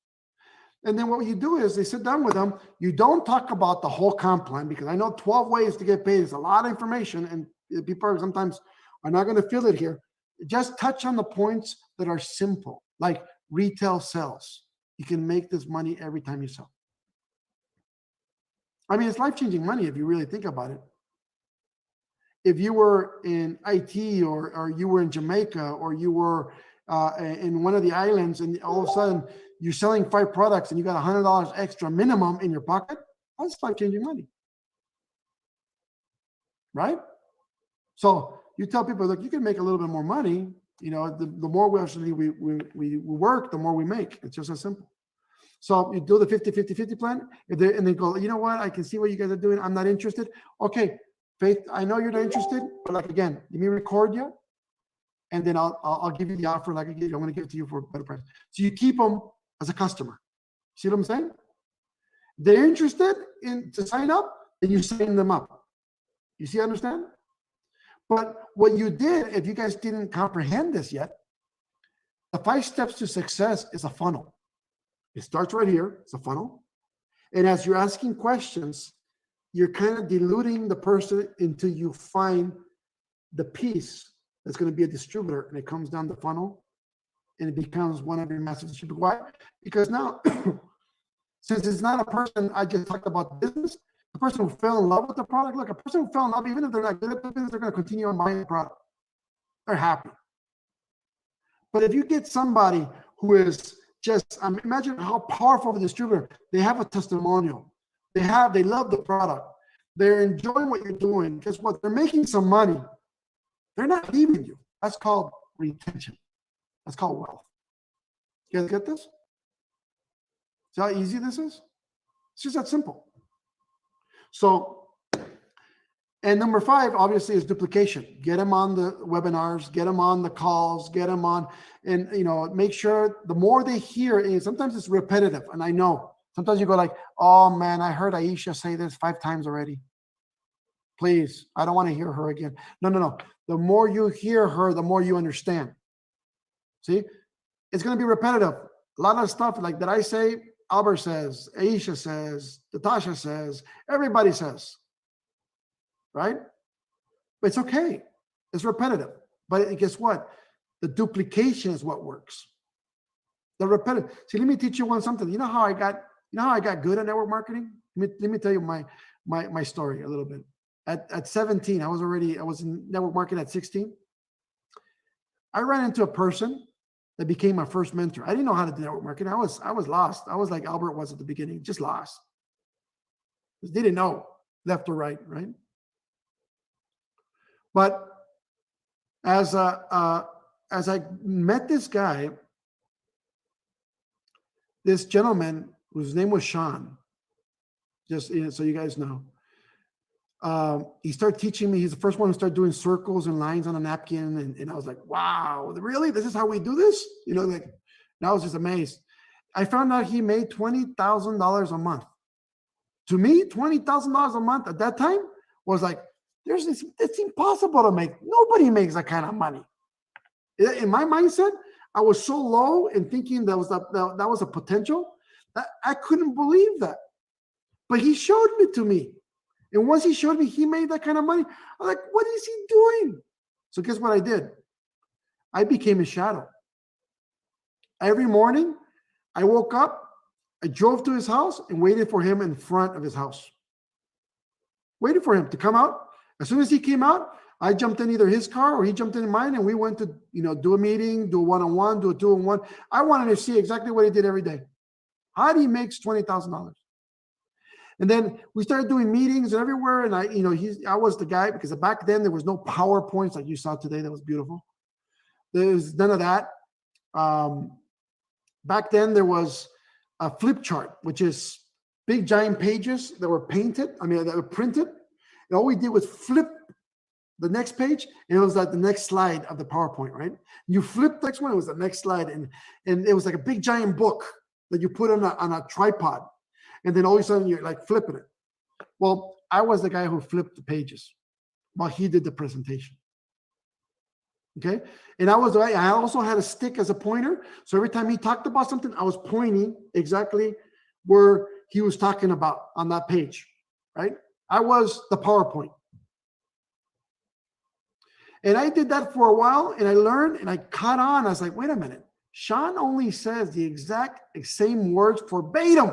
And then what you do is they sit down with them. You don't talk about the whole comp plan, because I know 12 ways to get paid is a lot of information, and people are sometimes are not going to feel it here. Just touch on the points that are simple, like retail sales. You can make this money every time you sell. I mean, it's life-changing money if you really think about it. If you were in IT or you were in Jamaica or you were in one of the islands, and all of a sudden you're selling 5 products and you got $100 extra minimum in your pocket, that's life-changing money, right? So you tell people, look, you can make a little bit more money. You know, the more we actually we work, the more we make. It's just as simple. So you do the 50-50-50 plan, and they go, you know what? I can see what you guys are doing. I'm not interested. Okay, Faith, I know you're not interested, but like, again, let me record you, and then I'll give you the offer like I give you. I'm going to give it to you for a better price. So you keep them as a customer. See what I'm saying? They're interested in to sign up, then you sign them up. You see, understand? But what you did, if you guys didn't comprehend this yet, the 5 steps to success is a funnel. It starts right here. It's a funnel. And as you're asking questions, you're kind of diluting the person until you find the piece that's going to be a distributor, and it comes down the funnel and it becomes one of your massive distributors. Why? Because now, since it's not a person, I just talked about business, the person who fell in love with the product, look, a person who fell in love, even if they're not good at the business, they're going to continue on buying the product. They're happy. But if you get somebody who is just, imagine how powerful of a distributor. They have a testimonial. They love the product. They're enjoying what you're doing. Guess what? They're making some money. They're not leaving you. That's called retention. That's called wealth. You guys get this? See how easy this is? It's just that simple. So, and number 5, obviously, is duplication. Get them on the webinars, get them on the calls, get them on, and, you know, make sure the more they hear, and sometimes it's repetitive. And I know sometimes you go like, oh man, I heard Aisha say this 5 times already. Please, I don't want to hear her again. No. The more you hear her, the more you understand. See, it's going to be repetitive. A lot of stuff like that I say, Albert says, Aisha says, Natasha says, everybody says, right? But it's okay. It's repetitive. But guess what? The duplication is what works. The repetitive. See, let me teach you something. You know how I got good at network marketing? Let me tell you my story a little bit. At 17, I was in network marketing at 16. I ran into a person that became my first mentor. I didn't know how to do network marketing. I was lost. I was like Albert was at the beginning, just lost. They didn't know left or right? But as I met this guy, this gentleman whose name was Sean, just so you guys know, he started teaching me. He's the first one who started doing circles and lines on a napkin. And I was like, wow, really? This is how we do this? You know, like, and I was just amazed. I found out he made $20,000 a month. To me, $20,000 a month at that time was like, it's impossible to make. Nobody makes that kind of money. In my mindset, I was so low in thinking that was a potential that I couldn't believe that. But he showed it to me. And once he showed me he made that kind of money, I'm like, what is he doing? So guess what I did? I became his shadow. Every morning, I woke up, I drove to his house and waited for him in front of his house. Waited for him to come out. As soon as he came out, I jumped in either his car or he jumped in mine, and we went to, do a meeting, do a one-on-one, do a two-on-one. I wanted to see exactly what he did every day. How did he make $20,000? And then we started doing meetings and everywhere. And I was the guy, because back then there was no PowerPoints like you saw today. That was beautiful. There was none of that. Back then there was a flip chart, which is big giant pages that were painted. That were printed. And all we did was flip the next page, and it was like the next slide of the PowerPoint, right? You flip the next one, it was the next slide, and it was like a big giant book that you put on a tripod, and then all of a sudden you're like flipping it. Well, I was the guy who flipped the pages while he did the presentation. Okay, and I also had a stick as a pointer, so every time he talked about something, I was pointing exactly where he was talking about on that page, right? I was the PowerPoint. And I did that for a while, and I learned, and I caught on. I was like, wait a minute. Sean only says the exact same words verbatim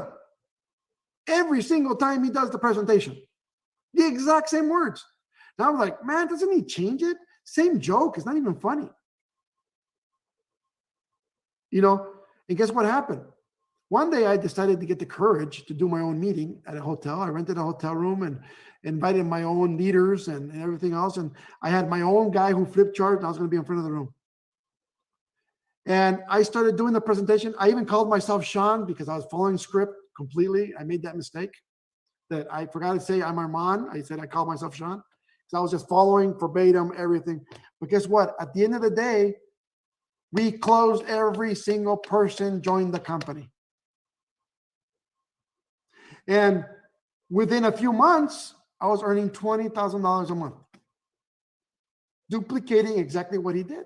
every single time he does the presentation. The exact same words. And I was like, man, doesn't he change it? Same joke. It's not even funny. You know, and guess what happened? One day I decided to get the courage to do my own meeting at a hotel. I rented a hotel room and invited my own leaders and everything else. And I had my own guy who flipped charts, and I was going to be in front of the room. And I started doing the presentation. I even called myself Sean because I was following script completely. I made that mistake that I forgot to say I'm Armand. I said I called myself Sean because I was just following verbatim everything. But guess what? At the end of the day, we closed every single person joined the company. And within a few months, I was earning $20,000 a month, duplicating exactly what he did.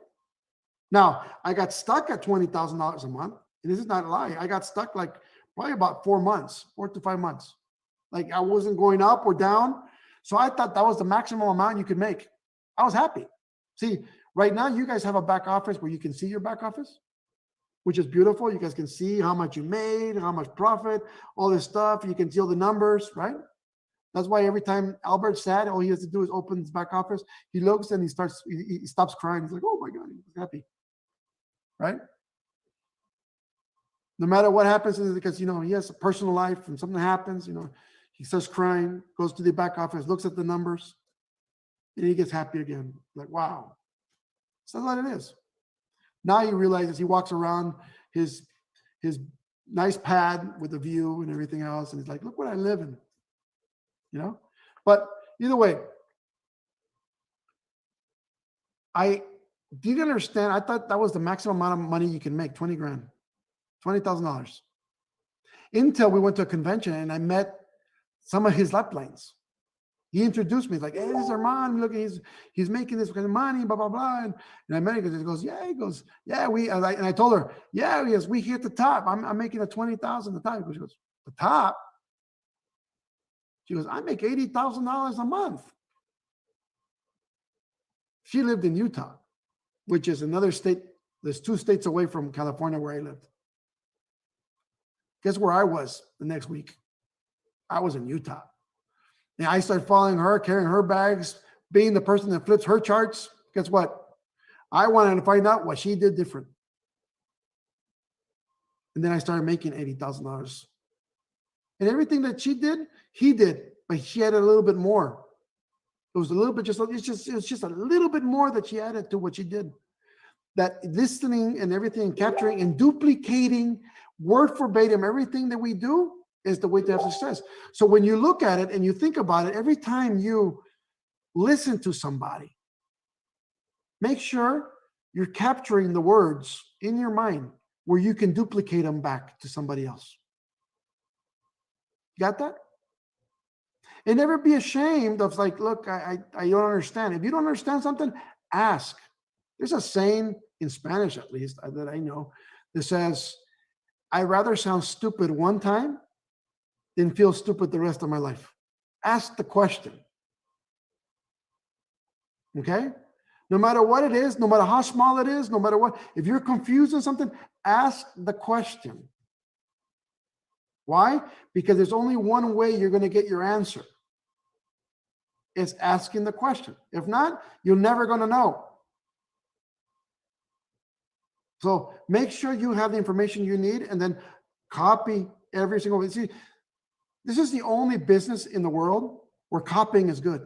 Now, I got stuck at $20,000 a month. And this is not a lie. I got stuck like probably about 4 months, 4 to 5 months. Like I wasn't going up or down. So I thought that was the maximum amount you could make. I was happy. See, right now you guys have a back office where you can see your back office, which is beautiful. You guys can see how much you made, how much profit, all this stuff. You can see all the numbers, right? That's why every time Albert's sad, all he has to do is open his back office. He looks and he stops crying. He's like, oh my God, he's happy, right? No matter what happens, is because, you know, he has a personal life and something happens, you know, he starts crying, goes to the back office, looks at the numbers, and he gets happy again. Like, wow. So that's what it is. Now he realizes he walks around his nice pad with a view and everything else, and he's like, look what I live in, you know? But either way, I didn't understand. I thought that was the maximum amount of money you can make, 20 grand, $20,000. Until we went to a convention and I met some of his uplines. He introduced me, like, hey, this is Armand. Look, he's making this kind of money, blah, blah, blah. And I met him, he goes, yeah, and I told her, yeah, yes, we hit the top. I'm making a 20,000 a time. She goes, the top? She goes, I make $80,000 a month. She lived in Utah, which is another state. There's 2 states away from California where I lived. Guess where I was the next week? I was in Utah. And I started following her, carrying her bags, being the person that flips her charts. Guess what? I wanted to find out what she did different. And then I started making $80,000. And everything that she did, he did, but she added a little bit more. It was a little bit, it was just a little bit more that she added to what she did. That listening and everything, capturing and duplicating word verbatim, everything that we do is the way to have success. So when you look at it and you think about it, every time you listen to somebody, make sure you're capturing the words in your mind where you can duplicate them back to somebody else. You got that? And never be ashamed of like, look, I don't understand. If you don't understand something, ask. There's a saying in Spanish, at least, that I know, that says, I'd rather sound stupid one time than feel stupid the rest of my life. Ask the question. Okay? No matter what it is, no matter how small it is, no matter what, if you're confused on something, ask the question. Why? Because there's only one way you're going to get your answer. It's asking the question. If not, you're never going to know. So make sure you have the information you need and then copy every single one. See, this is the only business in the world where copying is good.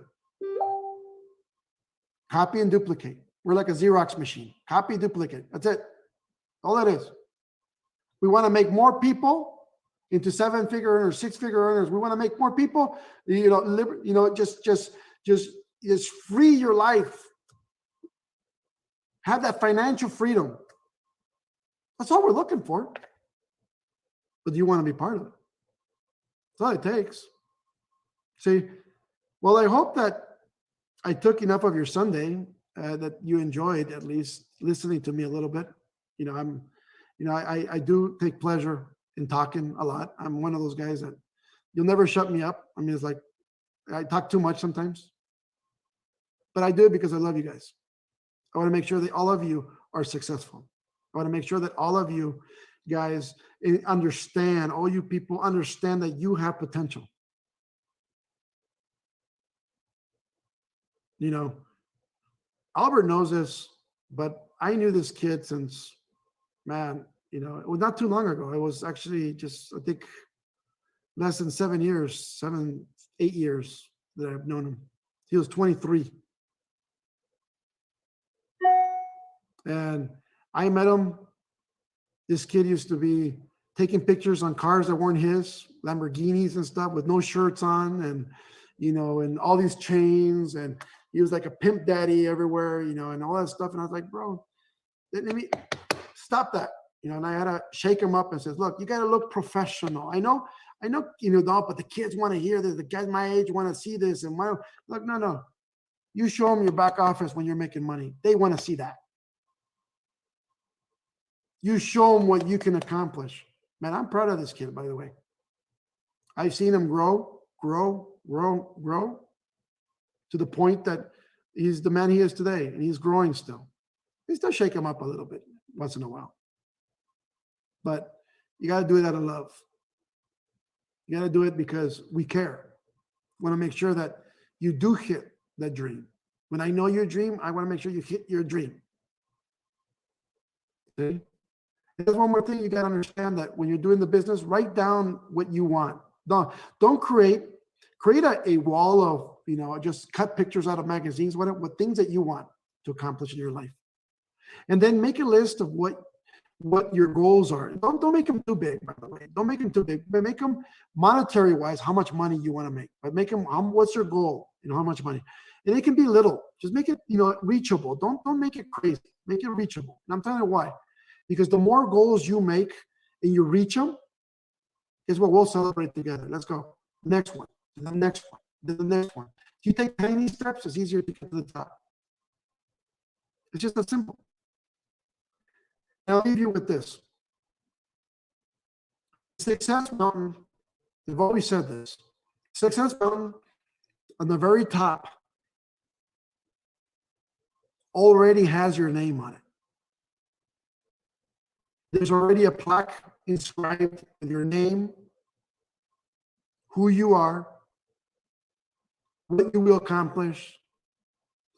Copy and duplicate. We're like a Xerox machine. Copy, duplicate. That's it. All that is. We want to make more people into 7-figure earners, 6-figure earners. We want to make more people, just just free your life. Have that financial freedom. That's all we're looking for. But do you want to be part of it? That's all it takes. See, well, I hope that I took enough of your Sunday that you enjoyed at least listening to me a little bit. I do take pleasure in talking a lot. I'm one of those guys that you'll never shut me up. I mean, it's like I talk too much sometimes, but I do it because I love you guys. I want to make sure that all of you are successful. I want to make sure that all of you guys understand, all you people understand that you have potential. You know, Albert knows this, but I knew this kid since, man, it was not too long ago. It was actually just, I think, less than 7 years, 8 years that I've known him. He was 23. And I met him. This kid used to be taking pictures on cars that weren't his, Lamborghinis and stuff, with no shirts on, and and all these chains, and he was like a pimp daddy everywhere, and all that stuff. And I was like, bro, let me stop that, and I had to shake him up and says, look, you got to look professional. I know, but the kids want to hear this. The guys my age want to see this. And look, no. You show them your back office when you're making money. They want to see that. You show them what you can accomplish. Man, I'm proud of this kid, by the way. I've seen him grow to the point that he's the man he is today, and he's growing still. You still shake him up a little bit once in a while. But you got to do it out of love. You got to do it because we care. Want to make sure that you do hit that dream. When I know your dream, I want to make sure you hit your dream. See? There's one more thing you got to understand, that when you're doing the business, write down what you want. Don't create a wall of, just cut pictures out of magazines, what things that you want to accomplish in your life. And then make a list of what your goals are. Don't make them too big, by the way. Don't make them too big, but make them monetary wise, how much money you want to make. But make them, what's your goal? How much money? And it can be little. Just make it, reachable. Don't make it crazy. Make it reachable. And I'm telling you why. Because the more goals you make and you reach them, is what we'll celebrate together. Let's go. Next one, and the next one, then the next one. If you take tiny steps, it's easier to get to the top. It's just that simple. And I'll leave you with this. Success Mountain, I've always said this. Success Mountain, on the very top, already has your name on it. There's already a plaque inscribed with your name, who you are, what you will accomplish,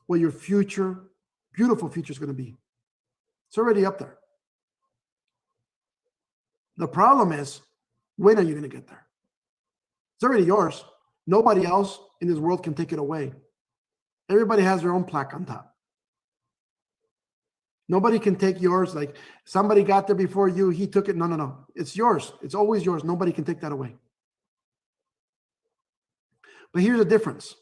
what your future, beautiful future is going to be. It's already up there. The problem is, when are you going to get there? It's already yours. Nobody else in this world can take it away. Everybody has their own plaque on top. Nobody can take yours. Like somebody got there before you, he took it. No. It's yours. It's always yours. Nobody can take that away. But here's the difference.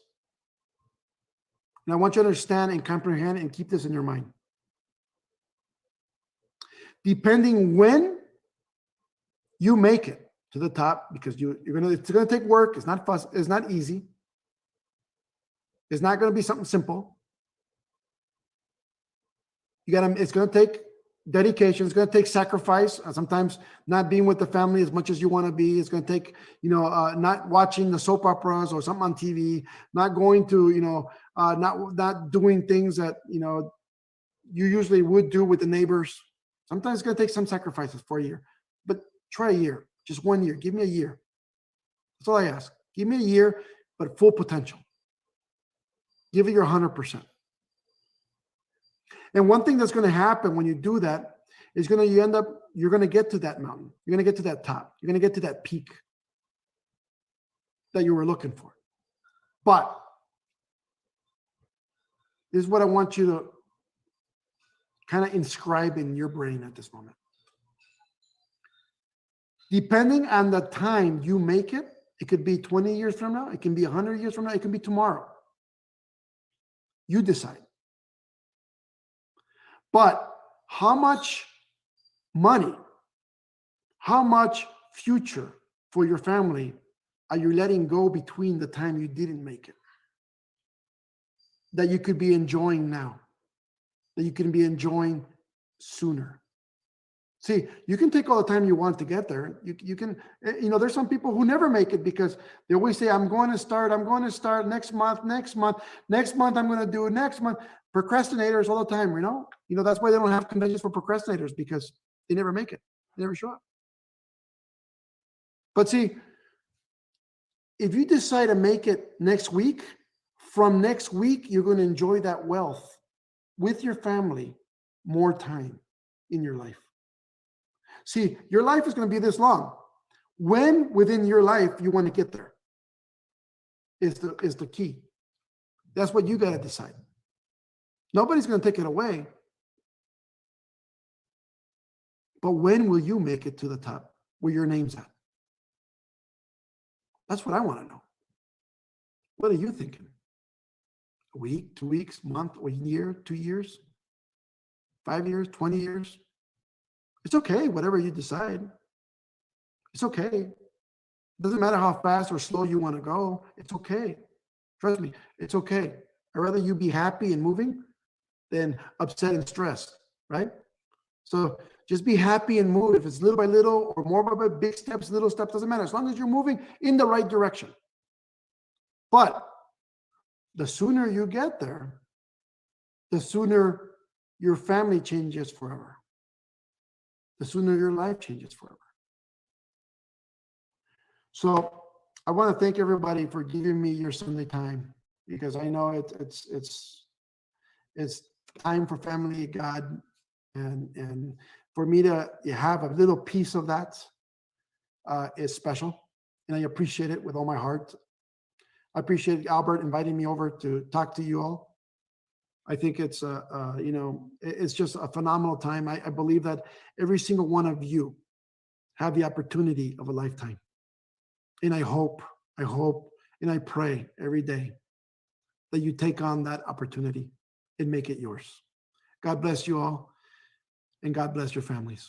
And I want you to understand and comprehend and keep this in your mind. Depending when you make it to the top, because it's gonna take work. It's not fuss. It's not easy. It's not gonna be something simple. It's going to take dedication. It's going to take sacrifice. Sometimes not being with the family as much as you want to be. It's going to take, not watching the soap operas or something on TV, not going to, not doing things that, you usually would do with the neighbors. Sometimes it's going to take some sacrifices for a year, but try a year, just 1 year. Give me a year. That's all I ask. Give me a year, but full potential. Give it your 100%. And one thing that's going to happen when you do that is you're going to get to that mountain. You're going to get to that top. You're going to get to that peak that you were looking for. But this is what I want you to kind of inscribe in your brain at this moment. Depending on the time you make it, it could be 20 years from now, it can be 100 years from now, it can be tomorrow. You decide. But how much money, how much future for your family are you letting go between the time you didn't make it? That you could be enjoying now, that you can be enjoying sooner. See, you can take all the time you want to get there. You can, there's some people who never make it because they always say, I'm going to start next month, I'm going to do it next month. Procrastinators all the time, that's why they don't have conventions for procrastinators, because they never make it. They never show up. But see, if you decide to make it next week, from next week, you're going to enjoy that wealth with your family more time in your life. See, your life is going to be this long. When within your life you want to get there is the key. That's what you got to decide. Nobody's going to take it away. But when will you make it to the top where your name's at? That's what I want to know. What are you thinking? A week, 2 weeks, month, a year, 2 years, 5 years, 20 years? It's okay, whatever you decide. It's okay. It doesn't matter how fast or slow you want to go. It's okay. Trust me, it's okay. I'd rather you be happy and moving than upset and stressed, right? So just be happy and move. If it's little by little or more by big steps, little steps, doesn't matter. As long as you're moving in the right direction. But the sooner you get there, the sooner your family changes forever. The sooner your life changes forever. So I want to thank everybody for giving me your Sunday time, because I know it's time for family, God, and for me to have a little piece of that is special, and I appreciate it with all my heart. I appreciate Albert inviting me over to talk to you all. I think it's it's just a phenomenal time. I believe that every single one of you have the opportunity of a lifetime. And I hope, and I pray every day that you take on that opportunity and make it yours. God bless you all, and God bless your families.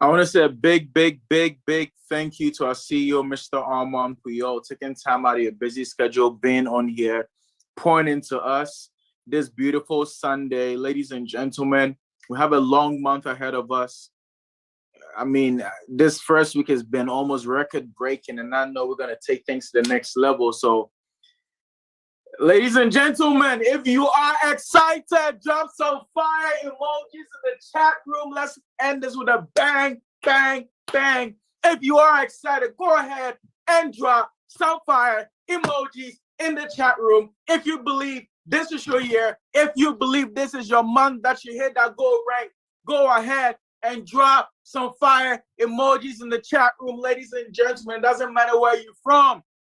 I want to say a big thank you to our CEO, Mr. Armand Puyol, taking time out of your busy schedule, being on here, pouring into us this beautiful Sunday. Ladies and gentlemen, we have a long month ahead of us. I mean, this first week has been almost record-breaking, and I know we're going to take things to the next level. So, ladies and gentlemen, if you are excited, drop some fire emojis in the chat room. Let's end this with a bang, bang, bang. If you are excited, go ahead and drop some fire emojis in the chat room. If you believe this is your year, if you believe this is your month that you hit that gold rank, go ahead and drop some fire emojis in the chat room. Ladies and gentlemen, it doesn't matter where you're from.